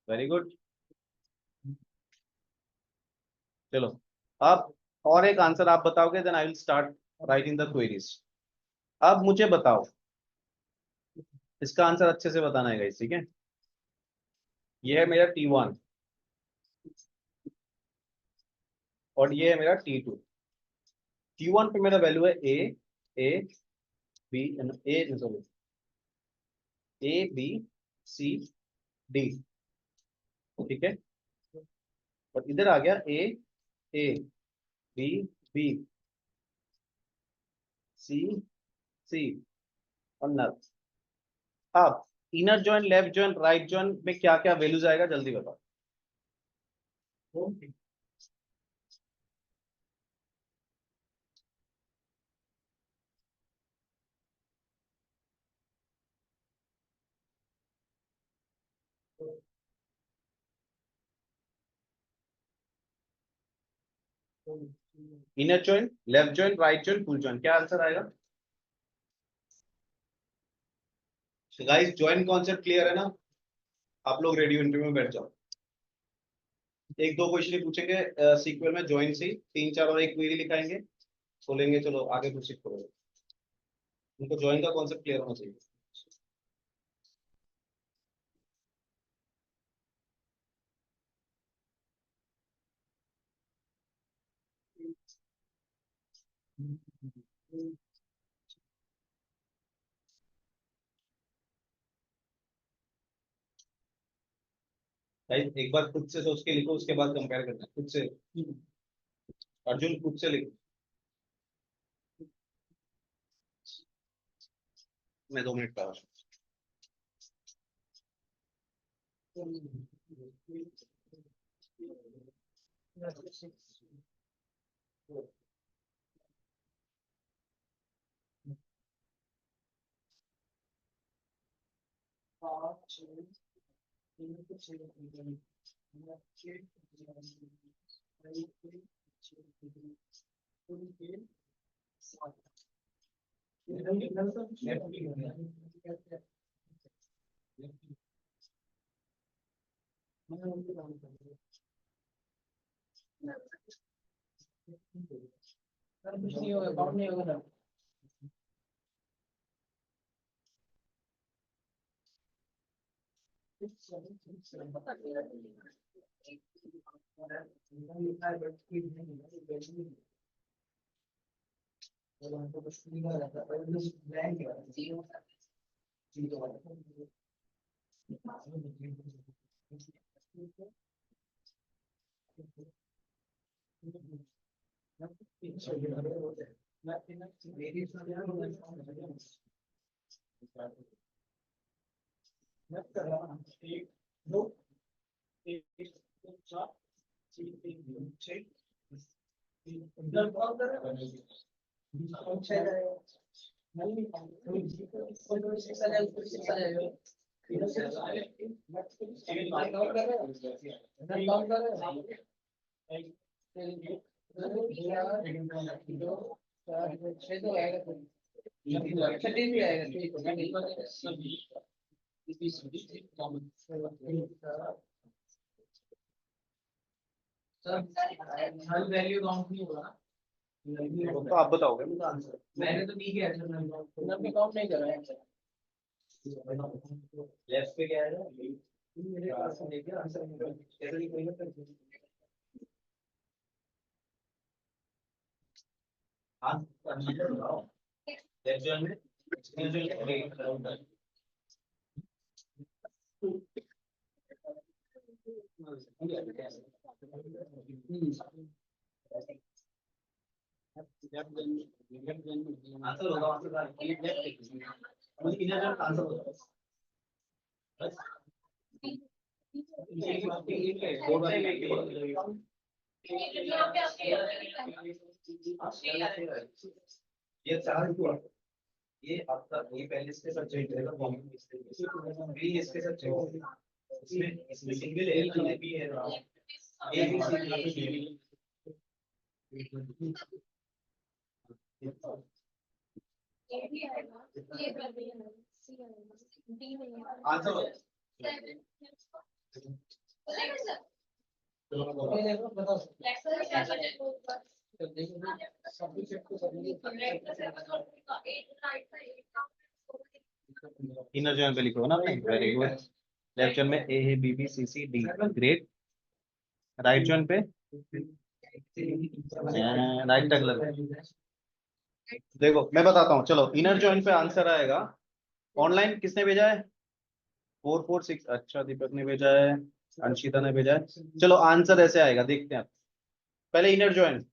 वेरी गुड। चलो, अब और एक आंसर आप बताओगे, then I will start writing the queries. अब मुझे बताओ, इसका आंसर अच्छे से बताना है गाइस, ठीक है? ये है मेरा T1 और ये है मेरा T2। T1 पे मेरा वैल्यू है A B, sorry, A B C D, ठीक है? और इधर आ गया A B C और नल। अब inner join, left join, right join में क्या क्या वैल्यूज आएगा, जल्दी बताओ। Inner join, left join, right join, full join, क्या आंसर आएगा? गाइस जॉइन कॉन्सेप्ट क्लियर है ना? आप लोग रेडियो इंटरव्यू में बैठ जाओ। एक दो क्वेश्चन पूछेंगे सीक्वल में, जॉइन से 3 4 और एक क्वेरी लिखाएंगे, बोलेंगे चलो आगे प्रोसीड करो। उनको जॉइन का कॉन्सेप्ट क्लियर होना चाहिए। गाइस एक बार खुद से सोच के लिखो, उसके बाद कंपेयर करना खुद से। अर्जुन खुद से लिखो, मैं 2 मिनट का। कुछ नहीं होगा, काउंट नहीं होगा। वैल्यू काउंट नहीं होगा। तो आप बताओगे मैंने तो दी है नंबर काउंट नहीं कर रहा है। लेफ्ट पे क्या है मेरे पास देखिए आंसर कैसे लिखेंगे आप आंसर बताओ लेफ्ट जॉइन में आंसर बताओ आंसर आंसर बताओ ये चार हुआ ये आपका ये पहले इसके साथ चेक करेगा बी इसके साथ चेक करेगा इसमें सिंगल है बी है A B C answer inner join पे लिखो ना आपने वेरी गुड लेफ्ट जॉइन में ए है B B C C D great right join पे राइट टैग लगा देखो मैं बताता हूँ चलो इनर जॉइन पे आंसर आएगा ऑनलाइन किसने भेजा है 446 अच्छा दीपक ने भेजा है अंशिता ने भेजा है चलो आंसर ऐसे आएगा देखते हैं पहले इनर जॉइन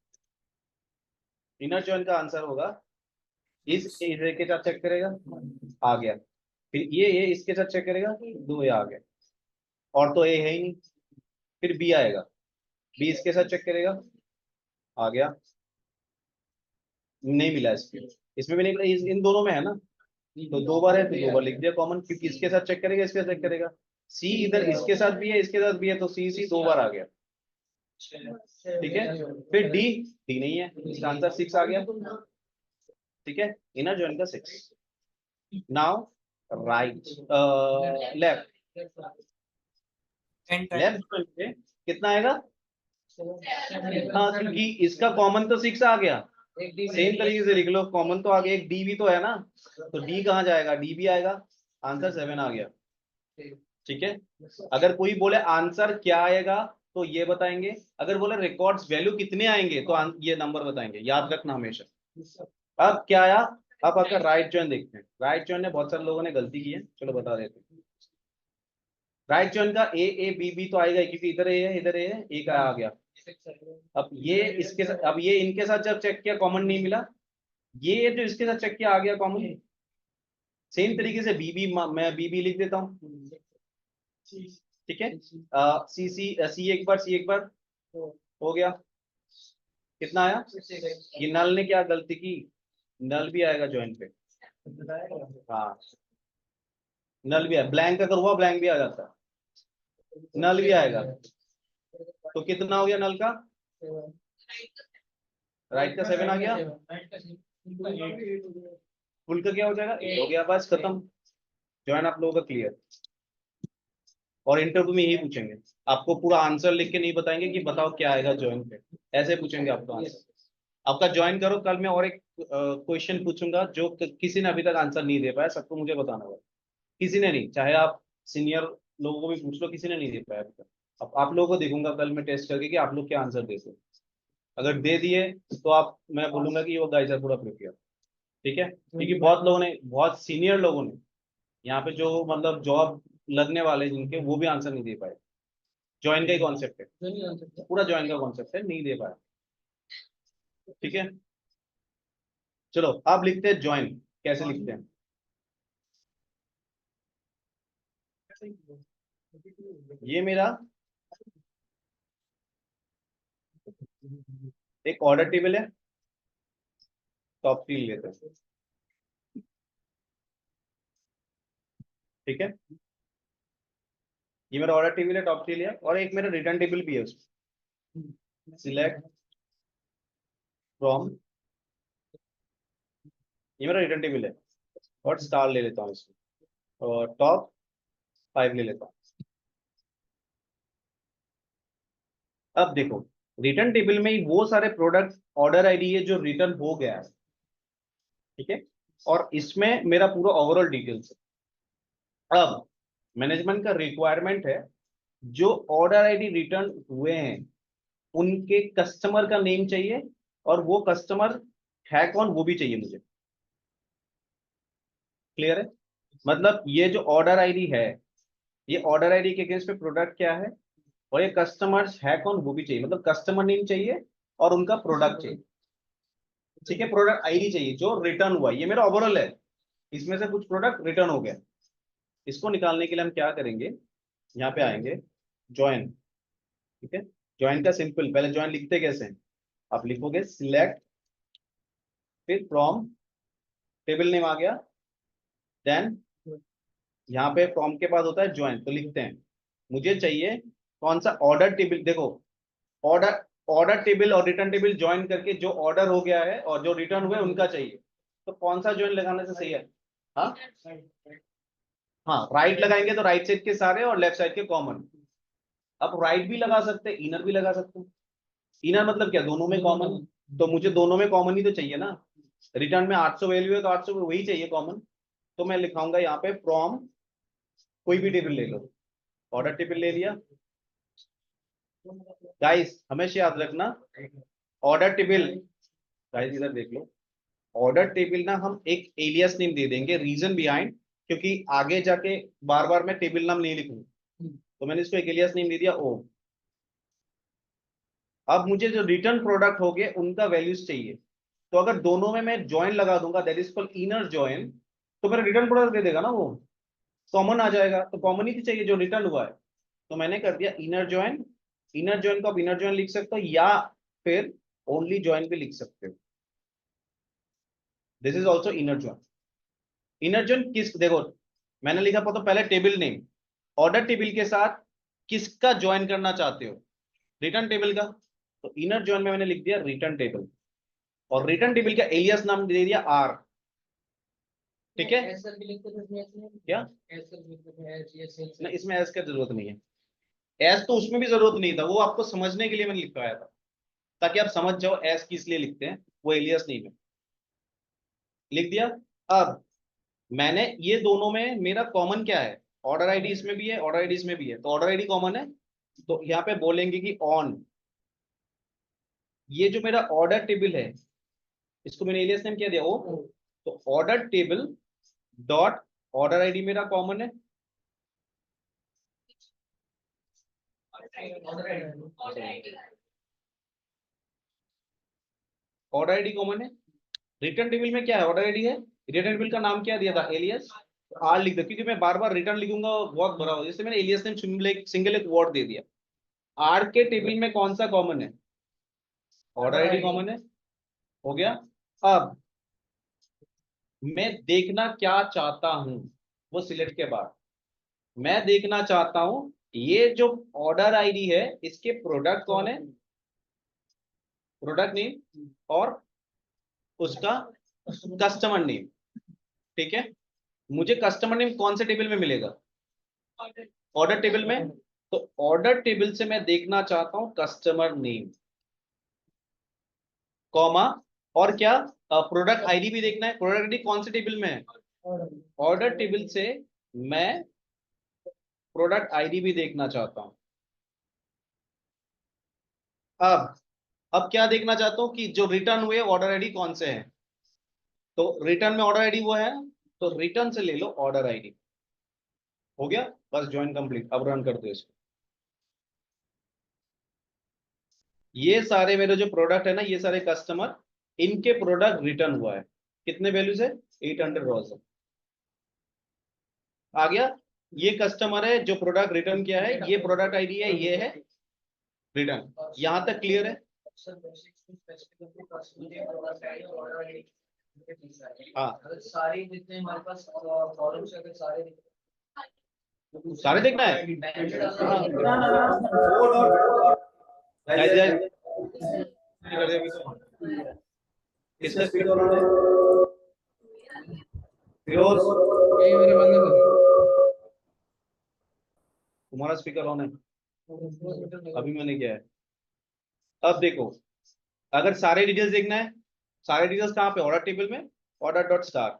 का आंसर होगा इस ए के साथ चेक करेगा आ गया फिर ये इसके साथ चेक करेगा दो ये आ गया और तो ए है ही नहीं फिर बी आएगा बी इसके साथ चेक करेगा आ गया नहीं मिला इसमें भी नहीं मिला इन दोनों में है ना तो दो बार है तो दो बार लिख दिया कॉमन क्योंकि इसके साथ चेक करेगा इसके साथ चेक करेगा सी इधर इसके साथ भी है इसके साथ भी है तो सी दो बार आ गया ठीक है फिर डी नहीं है इसका आंसर 6 आ गया ठीक है इनर जॉइन का 6 नाउ राइट लेफ्ट पे कितना आएगा हाँ क्योंकि इसका कॉमन तो 6 आ गया सेम तरीके से लिख लो कॉमन तो आ गया एक डी भी तो है ना तो डी कहाँ जाएगा डी भी आएगा आंसर 7 आ गया ठीक है अगर कोई बोले आंसर क्या आएगा तो ये बताएंगे अगर बोले रिकॉर्ड्स वैल्यू कितने आएंगे तो ये नंबर बताएंगे याद रखना हमेशा अब क्या आया अब अगर राइट जॉइन देखते हैं राइट जॉइन ने बहुत सारे लोगों ने गलती की है चलो बता देते हैं राइट जॉइन का ए बी बी तो आएगा क्योंकि इधर ए है इधर ए है एक आ गया अब ये इसके साथ अब ये इनके साथ जब चेक किया कॉमन नहीं मिला ये जो इसके साथ चेक किया आ गया कॉमन सेम तरीके से बीबी मैं बीबी लिख देता हूँ ठीक है सी सी सी एक बार हो गया कितना आया ये नल ने क्या गलती की नल भी आएगा जॉइन पे हाँ नल भी है ब्लैंक अगर हुआ ब्लैंक भी आ जाता नल भी आएगा तो कितना हो गया नल का राइट का 7 आ गया फुल का क्या हो जाएगा 8 हो गया बस खत्म जॉइन आप लोगों का क्लियर और इंटरव्यू में यही पूछेंगे आपको पूरा आंसर लिख के नहीं बताएंगे कि बताओ क्या आएगा जॉइन पे ऐसे पूछेंगे आपका आंसर आपका ज्वाइन करो कल मैं और एक क्वेश्चन पूछूंगा जो किसी ने अभी तक आंसर नहीं दे पाया सबको मुझे बताना होगा किसी ने नहीं चाहे आप सीनियर लोगों को भी पूछ लो किसी ने नहीं दे पाया अभी तक अब आप लोगों को देखूंगा कल मैं टेस्ट करके कि आप लोग क्या आंसर देते अगर दे दिए तो आप मैं बोलूंगा कि वो गाइस आर पूरा प्रिपेयर ठीक है क्योंकि बहुत लोगों ने बहुत सीनियर लोगों ने यहाँ पे जो मतलब जॉब लगने वाले जिनके, वो भी आंसर नहीं दे पाए। ज्वाइन का ही कॉन्सेप्ट है, जो नहीं जान सकते। पूरा ज्वाइन का कॉन्सेप्ट है, नहीं दे पाए। ठीक है, चलो अब लिखते हैं ज्वाइन। कैसे लिखते हैं? ये मेरा एक ऑर्डर टेबल है, टॉप 3 लेते हैं। ठीक है, ये मेरा ऑर्डर टेबल है, टॉप 3 लिया, और एक मेरा रिटर्न टेबल भी है उसमें। सिलेक्ट फ्रॉम, ये मेरा रिटर्न टेबल है, और स्टार ले लेता हूँ इसमें, और टॉप 5 ले लेता हूँ। अब देखो, रिटर्न टेबल में ही वो सारे प्रोडक्ट ऑर्डर आईडी है जो रिटर्न हो गया है। ठीक है, और इसमें मेरा पूरा ओवरऑल डिटेल्स है। अब मैनेजमेंट का रिक्वायरमेंट है, जो ऑर्डर आईडी रिटर्न हुए हैं उनके कस्टमर का नेम चाहिए, और वो कस्टमर है कौन वो भी चाहिए मुझे। क्लियर है? मतलब ये जो ऑर्डर आईडी है, ये ऑर्डर आईडी के अगेंस्ट पे प्रोडक्ट क्या है, और ये कस्टमर्स है कौन वो भी चाहिए। मतलब कस्टमर नेम चाहिए और उनका प्रोडक्ट चाहिए। ठीक है, प्रोडक्ट आईडी चाहिए जो रिटर्न हुआ, ये मेरा ओवरऑल है, इसमें से कुछ प्रोडक्ट रिटर्न हो गया। इसको निकालने के लिए हम क्या करेंगे, यहाँ पे आएंगे, ज्वाइन। ठीक है, ज्वाइन का सिंपल, पहले ज्वाइन लिखते कैसे हैं, आप लिखोगे सिलेक्ट, फिर फ्रॉम, टेबल नेम आ गया, देन यहाँ पे फ्रॉम के बाद होता है ज्वाइन। तो लिखते हैं मुझे चाहिए कौन सा ऑर्डर टेबल। देखो, ऑर्डर ऑर्डर टेबल और रिटर्न टेबल ज्वाइन करके जो ऑर्डर हो गया है और जो रिटर्न हुए उनका चाहिए। तो कौन सा ज्वाइन लगाने से सही है? हाँ हाँ, राइट लगाएंगे तो राइट साइड के सारे और लेफ्ट साइड के कॉमन। अब राइट भी लगा सकते हैं, इनर भी लगा सकते हैं। इनर मतलब क्या, दोनों में कॉमन। तो मुझे दोनों में कॉमन ही तो चाहिए ना। रिटर्न में 800 वैल्यू है तो 800 वही चाहिए कॉमन। तो मैं लिखाऊंगा यहाँ पे फ्रॉम, कोई भी टेबल ले लो, ऑर्डर टेबल ले लिया। गाइस हमेशा याद रखना, ऑर्डर टेबल, गाइस इधर देख लो, ऑर्डर टेबल ना हम एक एलियस नेम दे देंगे, रीजन बिहाइंड, क्योंकि आगे जाके बार बार मैं टेबल नाम नहीं लिखूंगा, तो मैंने इसको एक एलियस नेम दे दिया ओ। अब मुझे जो रिटर्न प्रोडक्ट हो गए उनका वैल्यूज चाहिए। तो अगर दोनों में मैं ज्वाइन लगा दूंगा, that is called inner join, तो मेरा रिटर्न प्रोडक्ट दे देगा ना, वो कॉमन आ जाएगा। तो कॉमन ही तो चाहिए जो रिटर्न हुआ है, तो मैंने कर दिया इनर ज्वाइन। इनर ज्वाइन को आप इनर ज्वाइन लिख सकते हो, या फिर ओनली ज्वाइन भी लिख सकते हो। This is also inner join. Inner join किस, देखो मैंने लिखा तो पहले टेबल नेम, ऑर्डर टेबल के साथ किसका ज्वाइन करना चाहते हो, रिटर्न टेबल का। तो इनर ज्वाइन में मैंने लिख दिया रिटर्न टेबल, और रिटर्न टेबल का एलियास नाम दे दिया आर। ठीक है, ऐसा भी लिखते थे इसमें, ऐसे नहीं? क्या ऐसा भी लिखते थे, ऐसे, ये सेल ना, इसमें एस का जरूरत नहीं है। एस तो उसमें भी जरूरत नहीं था, वो आपको समझने के लिए मैंने लिखवाया था, ताकि आप समझ जाओ एस किस लिए लिखते हैं, वो एलियास नहीं है। लिख दिया। अब मैंने ये दोनों में मेरा कॉमन क्या है, ऑर्डर आईडी इसमें भी है, ऑर्डर आईडी इसमें भी है, तो ऑर्डर आईडी कॉमन है। तो यहाँ पे बोलेंगे कि ऑन, ये जो मेरा ऑर्डर टेबल है इसको मैंने एलियास नेम क्या दिया ओ। तो order table dot order ID मेरा कॉमन है, ऑर्डर आईडी कॉमन है। रिटर्न टेबल में क्या है, ऑर्डर आईडी है, रिटर्न टेबल का नाम क्या दिया था, एलियस। आर लिख दो, क्योंकि मैं बार बार रिटर्न लिखूंगा बहुत बड़ा हो, जैसे मैंने एलियस नेम सिंगल एक वर्ड दे दिया। आर के टेबल में कौन सा कॉमन है, ऑर्डर आईडी कॉमन है, हो गया। अब मैं देखना क्या चाहता हूं, वो सिलेक्ट के बाद मैं देखना चाहता हूं ये जो ऑर्डर आईडी है इसके प्रोडक्ट कौन है, प्रोडक्ट नेम, और उसका कस्टमर नेम। ठीक है, मुझे कस्टमर नेम कौन से टेबल में मिलेगा, ऑर्डर टेबल में। तो ऑर्डर टेबल से मैं देखना चाहता हूं कस्टमर नेम, कॉमा, और क्या, प्रोडक्ट आईडी भी देखना है। प्रोडक्ट आईडी कौन से टेबल में है, ऑर्डर टेबल से मैं प्रोडक्ट आईडी भी देखना चाहता हूं। अब क्या देखना चाहता हूं कि जो रिटर्न हुए ऑर्डर आईडी कौन से हैं। तो रिटर्न में ऑर्डर आईडी वो है, तो रिटर्न से ले लो ऑर्डर आईडी। हो गया, बस ज्वाइन कंप्लीट। अब रन कर दो इसको। ये सारे मेरे जो प्रोडक्ट है ना, ये सारे कस्टमर, इनके प्रोडक्ट रिटर्न हुआ है। कितने वैल्यू से? 800 रॉस है। आ गया। ये कस्टमर है जो प्रोडक्ट रिटर्न किया है, ये प्रोडक्ट आईडी है, ये है रिटर्न। यहां तक क्लियर है? हाँ, सारे जितने हमारे पास कॉलम्स है, सारे सारे देखना है। गाइस किसका स्पीकर ऑन है? फिरोज, ये मेरा बंद कर। तुम्हारा स्पीकर ऑन है? अभी मैंने किया है। अब देखो, अगर सारे डिटेल्स देखना है, सारे डिटेल्स कहाँ पे? ऑर्डर टेबल में, ऑर्डर डॉट स्टार,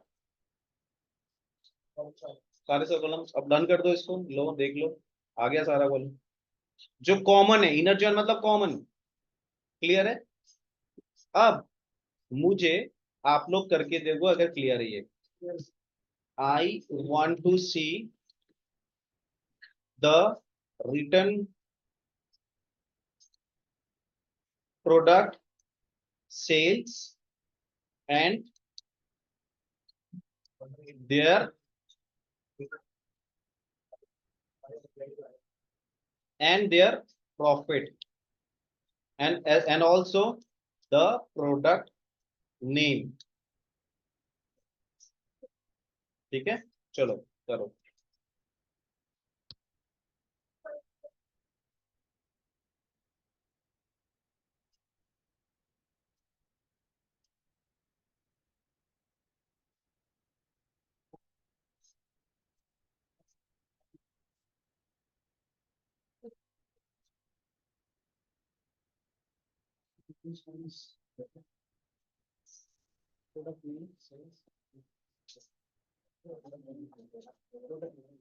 सारे से कॉलम्स। अब डन कर दो इसको, लो देख लो, आ गया सारा कॉलम। जो कॉमन है, इनर जॉइन मतलब कॉमन। क्लियर है? अब मुझे आप लोग करके देखो अगर क्लियर है ये। I want to see the return product sales and their profit and also the product name। ठीक है, चलो करो। Product name, sales, product name.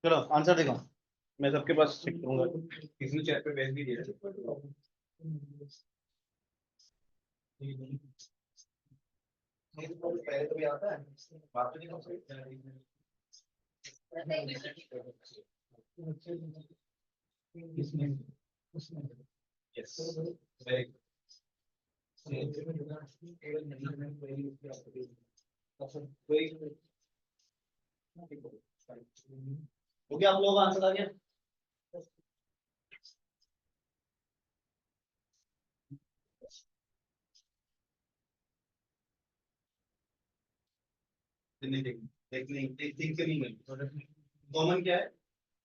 चलो आंसर देखो, मैं सबके पास चेक करूंगा। किसी चैट पे भेज दीजिए। पहले तो भी आता है, बात तो नहीं कर सकते। Yes, very good. हो गया, आप लोगों का आंसर आ गया? कॉमन क्या है?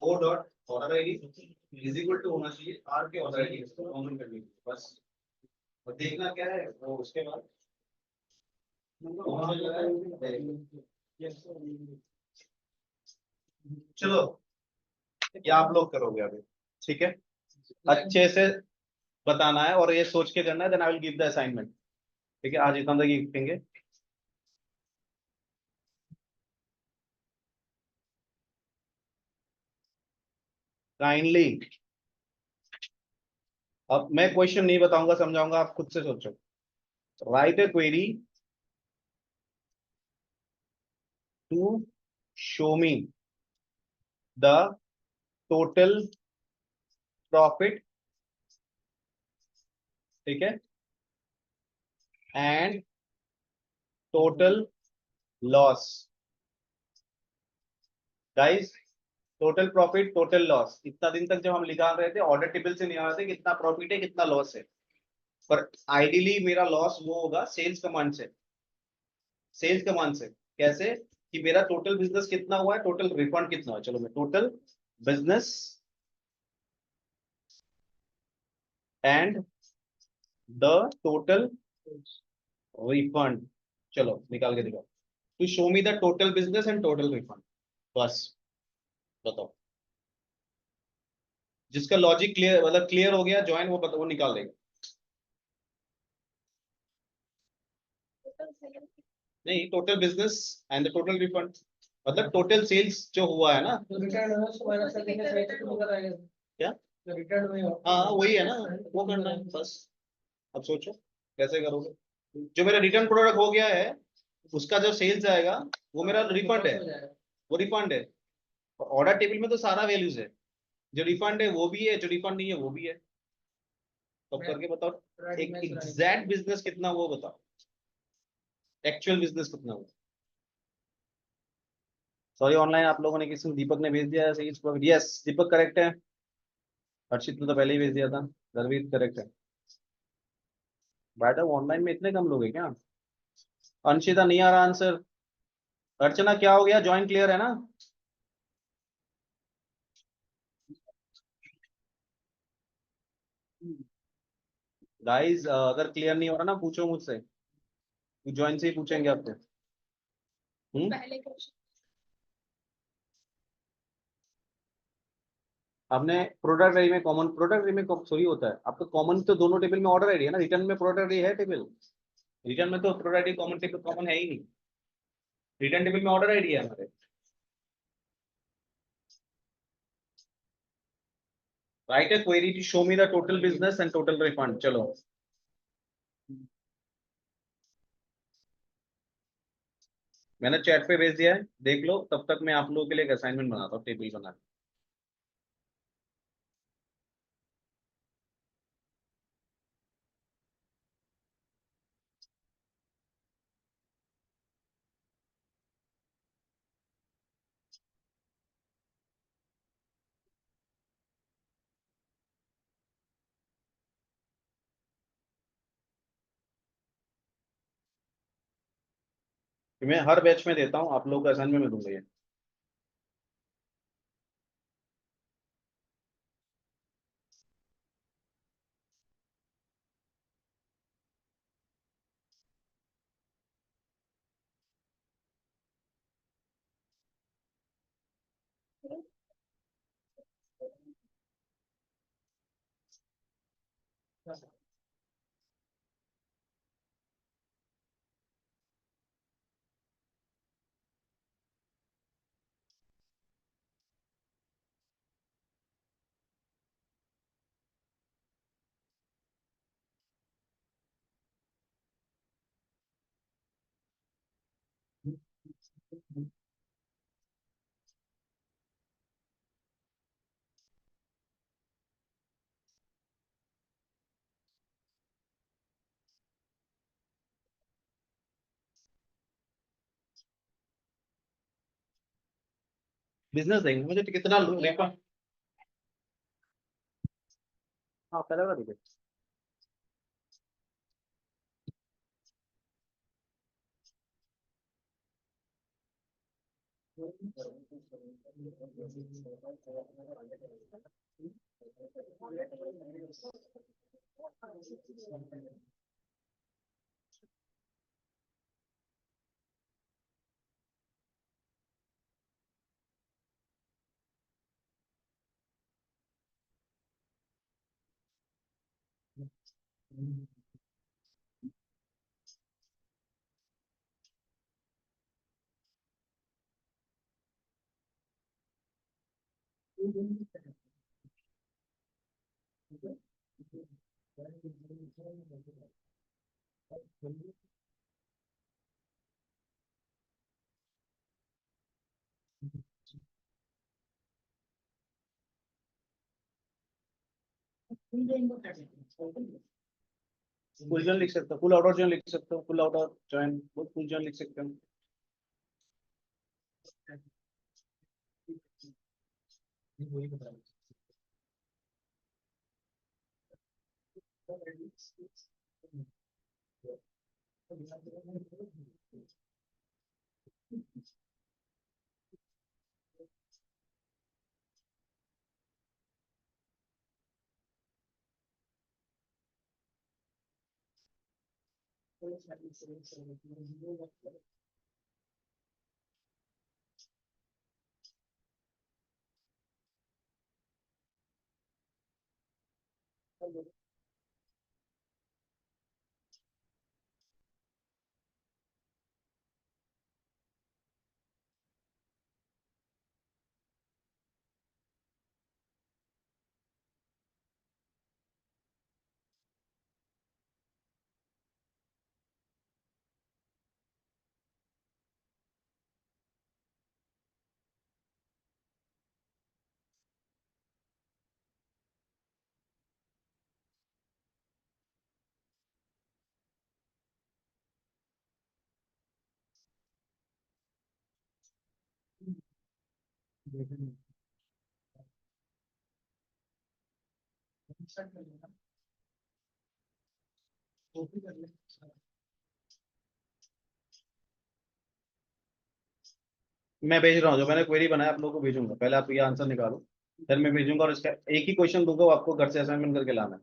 O dot order ID is equal to होना चाहिए आर के ऑर्डर आईडी, कॉमन करनी है बस। और देखना क्या है वो उसके बाद चलो ये आप लोग करोगे अभी, ठीक है, अच्छे से बताना है और ये सोच के करना है, then I will give the assignment, ठीक है। आज इतना तक ही लिखेंगे। काइंडली, अब मैं क्वेश्चन नहीं बताऊंगा, समझाऊंगा, आप खुद से सोचो। Write a query to show me the total profit, ठीक है, and total loss. Guys, total profit total loss, इतना दिन तक जब हम निकाल रहे थे ऑर्डर टेबल से निकाल रहे थे कितना प्रॉफिट है कितना लॉस है, पर आइडियली मेरा लॉस वो होगा सेल्स कमांड से। सेल्स कमांड से कैसे, कि मेरा टोटल बिजनेस कितना हुआ है, टोटल रिफंड कितना हुआ है। चलो मैं total business and the total refund, चलो निकाल के दिखाओ। To show me the total business and total refund, बस बताओ। जिसका लॉजिक क्लियर, मतलब क्लियर हो गया ज्वाइन, वो बताओ, वो निकाल देगा। नहीं, total business and the total refund, मतलब टोटल सेल्स जो हुआ है ना। तो रिटर्न है उसको माइनस कर देंगे, सही तो होगा रहेगा। क्या? तो रिटर्न में हाँ वही है ना, वो करना है बस। अब सोचो कैसे करोगे। जो मेरा रिटर्न प्रोडक्ट हो गया है उसका जो सेल्स आएगा वो मेरा रिफंड है, वो रिफंड है। और ऑर्डर टेबल में तो सारा वैल्यूज है, जो रिफंड है वो भी है, जो रिफंड नहीं है वो भी है। तो अब करके बताओ एक एग्जैक्ट बिजनेस कितना हुआ बताओ, एक्चुअल बिजनेस कितना हुआ। सॉरी ऑनलाइन आप लोगों ने, किसी दीपक ने भेज दिया है सही, यस दीपक करेक्ट है। हर्षित ने तो पहले ही भेज दिया था। दरवीर करेक्ट है। मैडम ऑनलाइन में इतने कम लोग हैं क्या? अंशिता नहीं आ रहा आंसर। अर्चना क्या हो गया, ज्वाइन क्लियर है ना? गाइस अगर क्लियर नहीं हो रहा ना पूछो मुझसे, ज्वाइन से ही पूछेंगे आपको। आपने प्रोडक्ट आईडी में कॉमन, प्रोडक्ट आईडी में सॉरी होता है आपका कॉमन, तो दोनों टेबल में ऑर्डर आईडी है ना, रिटर्न में प्रोडक्ट आईडी है टेबल, रिटर्न में तो product ID common table common है ही नहीं, रिटर्न टेबल में ऑर्डर आईडी है हमारे। Write a query to show me the total business and total refund, चलो मैंने चैट पे भेज दिया है, देख लो, तब तक मैं आप लोगों के लिए एक असाइनमेंट बनाता हूँ टेबल बना के। मैं हर बैच में देता हूँ, आप लोगों का असाइनमेंट में दूंगा ये। बिजनेस देंगे मुझे तो कितना रिफंड। हाँ पहले वाला ठीक है। फुल जॉइन लिख सकते हो, फुल आउटर जॉइन लिख सकते हो, full outer join, full join लिख सकते हो। मैं भेज रहा हूँ, जो मैंने क्वेरी बनाया आप लोगों को भेजूंगा, पहले आप ये आंसर निकालो, फिर मैं भेजूंगा, और इसका एक ही क्वेश्चन दूंगा, वो आपको घर से असाइनमेंट करके लाना है।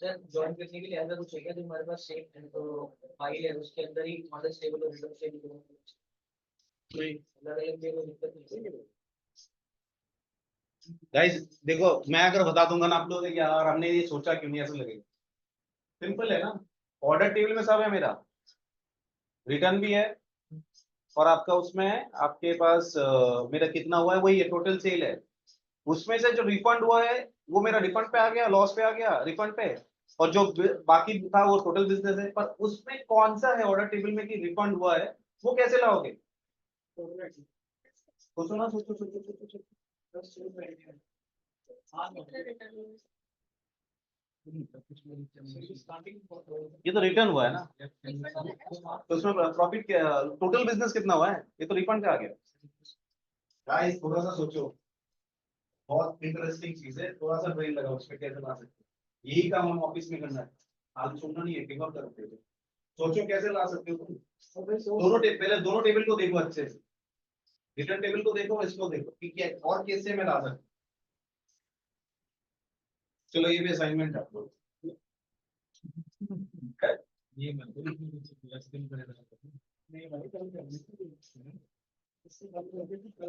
सर ज्वाइन करने के लिए ऐसा कुछ है क्या जो हमारे पास सेफ है तो फाइल है उसके अंदर ही नॉलेज टेबल और रिजल्ट टेबल अलग अलग टेबल दिक्कत नहीं है। गाइस देखो, मैं अगर बता दूंगा ना आप लोग कि यार हमने ये सोचा क्यों नहीं, ऐसा लगेगा। सिंपल है ना, ऑर्डर टेबल में सब है, मेरा रिटर्न भी है, और आपका उसमें है आपके पास मेरा कितना हुआ है वही है, टोटल सेल है। उसमें से जो रिफंड हुआ है वो मेरा रिफंड पे आ गया, लॉस पे आ गया, रिफंड पे। और जो बाकी था वो टोटल बिजनेस है, पर उसमें कौन सा है ऑर्डर टेबल में कि रिफंड हुआ है, वो कैसे लाओगे? सोचो ना, सोचो सोचो सोचो सोचो। ये तो रिटर्न हुआ है ना, तो उसमें प्रॉफिट, टोटल बिजनेस कितना हुआ है, ये तो रिफंड पे आ गया। गाइस थोड़ा सा सोचो, बहुत इंटरेस्टिंग चीज है, थोड़ा सा ब्रेन लगाओ उस पे कैसे ला सकते हो। यही काम हम ऑफिस में करना है, आज सुनना नहीं है, गिव अप करते हो। सोचो कैसे ला सकते हो तुम। पहले दोनों टेबल को देखो अच्छे से, रिटर्न टेबल को देखो, इसको देखो कि क्या और कैसे मैं ला सकता हूँ। चलो ये भी असाइनमेंट है आप लोग।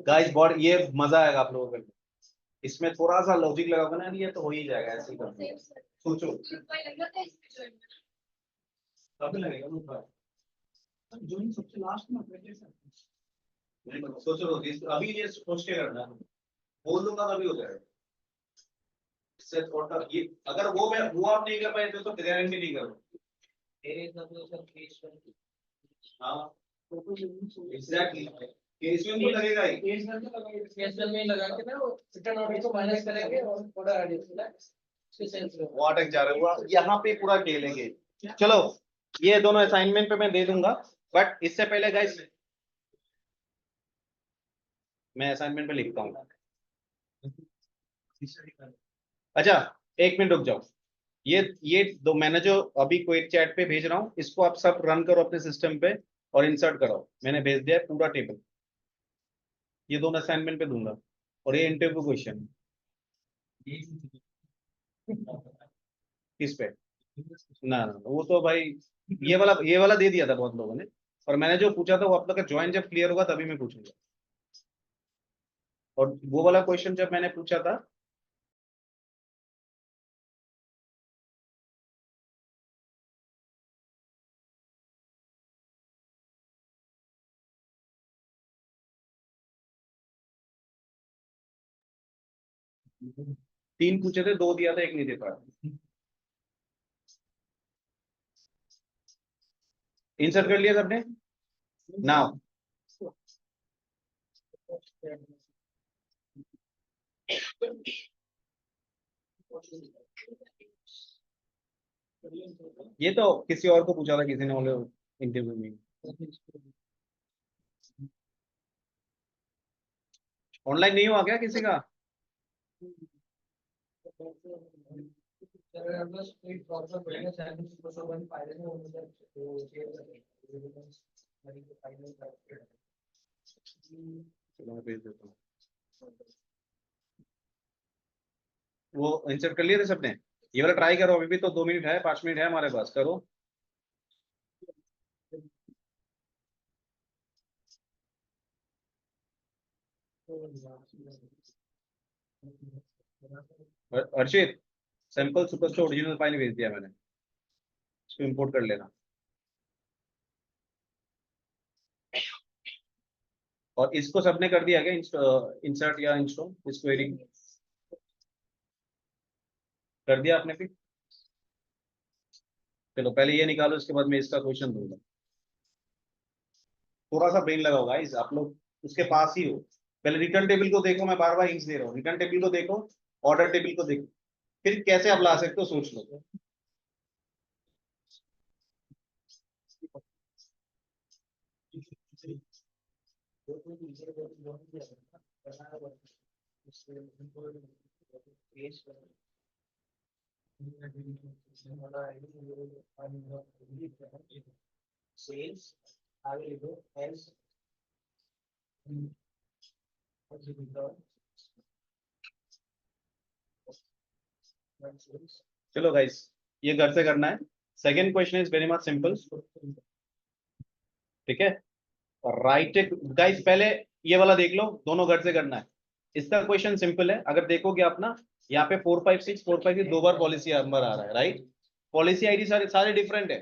गाइस बहुत ये मजा आएगा आप लोगों को, इसमें थोड़ा सा लॉजिक लगाओगे ना, ये तो हो ही जाएगा, ऐसे ही करना। सोचो कब लगेगा, जोइन सबसे लास्ट में सोचो अभी ये सोच के करना है, बोल दूंगा तभी हो जाएगा। इससे थोड़ा ये, अगर वो आप नहीं कर पाए तो गारंटी नहीं करो। मेरे हिसाब से सर केस हाँ एग्जैक्टली, केसमेंट तो लगेगा ही। केस में लगा के ना वो रिटर्न ऑर्डर को माइनस करेंगे और थोड़ा वो अटक जा रहे हो, यहाँ पे पूरा खेलेंगे। चलो ये दोनों असाइनमेंट पे मैं दे दूंगा, बट इससे पहले गाइस मैं असाइनमेंट पे लिखता हूँ। अच्छा एक मिनट रुक जाओ, ये दो मैंने जो अभी कोई चैट पे भेज रहा हूँ, इसको आप सब रन करो अपने सिस्टम पे, और इंसर्ट कराओ। मैंने भेज दिया है पूरा टेबल, ये दोनों असाइनमेंट पे दूंगा, और ये इंटरव्यू क्वेश्चन किस पे ना, वो तो भाई ये वाला दे दिया था बहुत लोगों ने, और मैंने जो पूछा था वो आप लोग का ज्वाइन जब क्लियर होगा तभी मैं पूछूंगा। और वो वाला क्वेश्चन जब मैंने पूछा था, तीन पूछे थे, दो दिया था, एक नहीं दे पाया। इंसर्ट कर लिया सबने नाउ? ये तो किसी और को पूछा था किसी ने बोले इंटरव्यू में। ऑनलाइन नहीं हुआ क्या किसी का? अगर बस कोई प्रॉब्लम बढ़ेगा चाहे तो सब बन फायदे में होने से तो शेयर करेंगे हमारी को फाइनल कर चलो मैं भेज देता हूँ। वो इंसर्ट कर लिए थे सबने? ये वाला ट्राई करो, अभी भी तो 2 मिनट है, 5 मिनट है हमारे पास, करो। हर्षित, सैंपल सुपरस्टोर ओरिजिनल फाइल भेज दिया मैंने, इसको इंपोर्ट कर लेना। और इसको सबने कर दिया क्या, इंसर्ट या इंस्टॉल इस क्वेरी? कर दिया आपने भी? चलो पहले ये निकालो, इसके बाद मैं इसका क्वेश्चन दूंगा। थोड़ा सा ब्रेन लगाओ गाइस, आप लोग उसके पास ही हो। पहले रिटर्न टेबल को देखो, मैं बार बार हिंट्स दे रहा हूँ, रिटर्न टेबल को देखो, ऑर्डर टेबल को देखो, फिर कैसे आप ला सकते हो सोच लो। sales available as चलो गाइस, ये घर से करना है। Second question is very much simple, ठीक है? राइट गाइस, पहले ये वाला देख लो, दोनों घर से करना है। इसका क्वेश्चन सिंपल है, अगर देखोगे आप ना, यहाँ पे 456 दो बार पॉलिसी नंबर आ रहा है, राइट? पॉलिसी आईडी सारे सारे डिफरेंट है,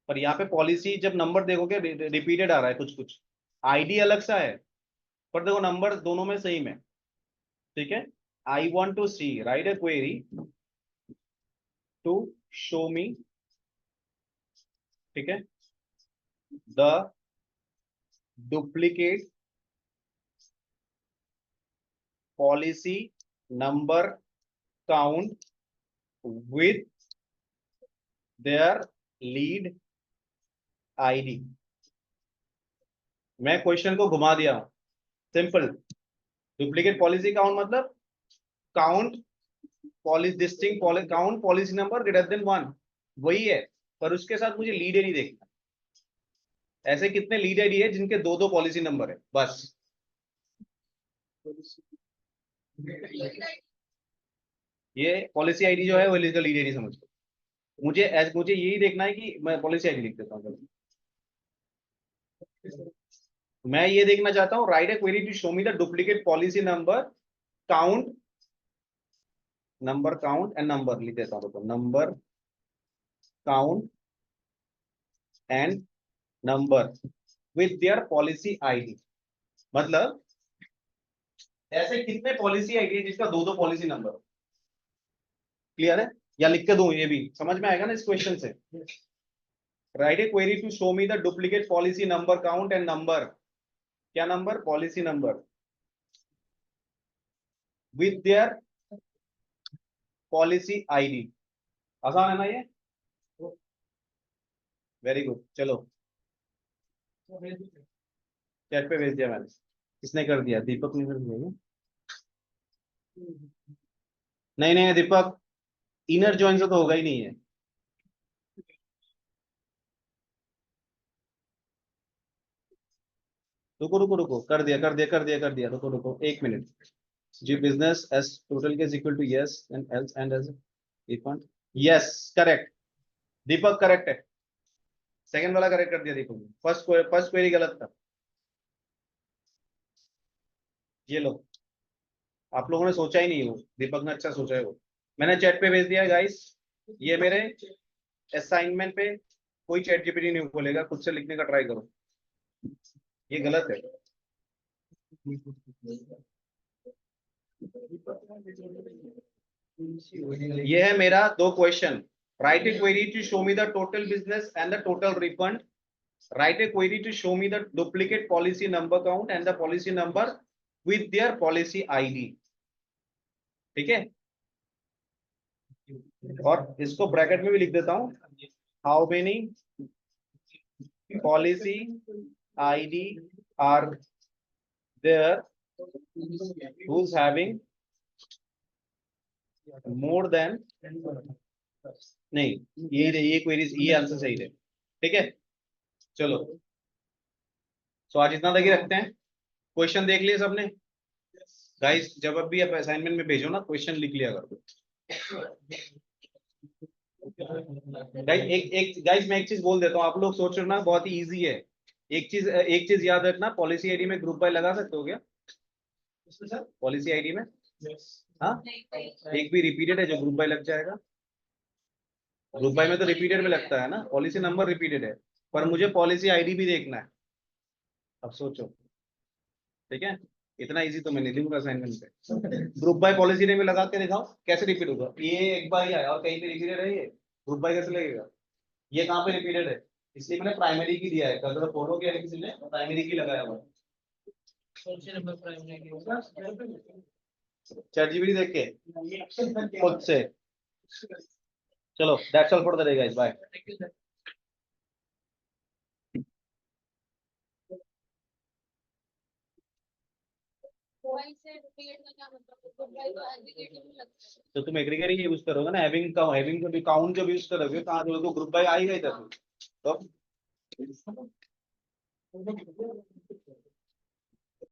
पर यहाँ पे पॉलिसी जब नंबर देखोगे रिपीटेड आ रहा है, कुछ कुछ आईडी अलग सा है, पर देखो नंबर दोनों में सेम है, ठीक है? I want to see, write a query to show me, ठीक है, the duplicate policy number count with their lead ID. मैं क्वेश्चन को घुमा दिया हूं, सिंपल। डुप्लीकेट पॉलिसी काउंट मतलब count policy distinct count policy number greater than 1, वही है, पर उसके साथ मुझे लीड आईडी देखना। ऐसे कितने लीड आईडी है जिनके दो दो पॉलिसी नंबर है, बस। ये पॉलिसी आईडी जो है वो लीड आईडी समझ लो। मुझे यही देखना है कि मैं पॉलिसी आईडी लिख देता हूँ। मैं ये देखना चाहता हूँ, write a query to show me the duplicate policy count number count and number लिख देता हूँ, number count and number with their policy ID. मतलब ऐसे कितने पॉलिसी आईडी है जिसका दो दो पॉलिसी नंबर? क्लियर है? या लिख के दूं, ये भी समझ में आएगा ना इस क्वेश्चन से। Write a query to show me the duplicate policy number count and number, क्या number? Policy number with their policy ID. आसान है ना ये? Very good. चलो चैट पे भेज दिया मैंने। किसने कर दिया? दीपक ने कर दिया क्या? नहीं नहीं दीपक, इनर जॉइन से तो होगा ही नहीं है। रुको रुको रुको, कर दिया, रुको 1 मिनट। जी बिजनेस एस टोटल के equal to yes and else and as refund, yes correct, Deepak correct है, सेकंड वाला करेक्ट कर दिया दीपक ने, फर्स्ट क्वेरी गलत था। ये लो, आप लोगों ने सोचा ही नहीं, वो दीपक ने अच्छा सोचा है, वो मैंने चैट पे भेज दिया गाइस। ये मेरे असाइनमेंट पे कोई चैट जीपीटी नहीं खोलेगा, खुद से लिखने का ट्राई करो, ये गलत है। ये है मेरा 2 question. Write a query to show me the total business and the total refund, write a query to show me the duplicate policy number count and the policy number with their policy ID, ठीक है। और इसको bracket में भी लिख देता हूं, how many policy ID are there who's having more than, नहीं ये क्वेरीज, ये आंसर सही है, ठीक है। चलो तो आज इतना तक ही रखते हैं। क्वेश्चन देख लिए सबने गाइस, जब भी आप असाइनमेंट में भेजो ना क्वेश्चन लिख लिया करो गाइस। मैं एक चीज बोल देता हूँ, आप लोग सोच रहे हो ना बहुत ही इजी है। एक चीज याद रखना, पॉलिसी आईडी में ग्रुप बाय लगा सकते हो क्या? पॉलिसी आईडी में हाँ, एक भी रिपीटेड है जो ग्रुप बाय लग जाएगा। ग्रुप बाय में तो रिपीटेड में लगता है ना, पॉलिसी नंबर रिपीटेड है, पर मुझे पॉलिसी आईडी भी देखना है। अब सोचो, ठीक है, इतना इजी तो मैं नहीं दूंगा असाइनमेंट पे। ग्रुप बाय पॉलिसी में लगा के दिखाओ कैसे रिपीट होगा। ये एक बार ही आया और कहीं पे रिपीटेड है, ये ग्रुप बाय कैसे लगेगा? ये कहाँ पे रिपीटेड है? इसलिए मैंने प्राइमरी की दिया है, कल फॉलो किया है किसी ने, प्राइमरी की लगाया हुआ है। चैट जीपीटी देख के खुद से। चलो that's all for the day guys, bye. तो तुम एग्रीगेट ही यूज करोगे ना, हैविंग का, हैविंग का भी काउंट जब यूज करोगे कहाँ तो ग्रुप बाय आएगा इधर तो।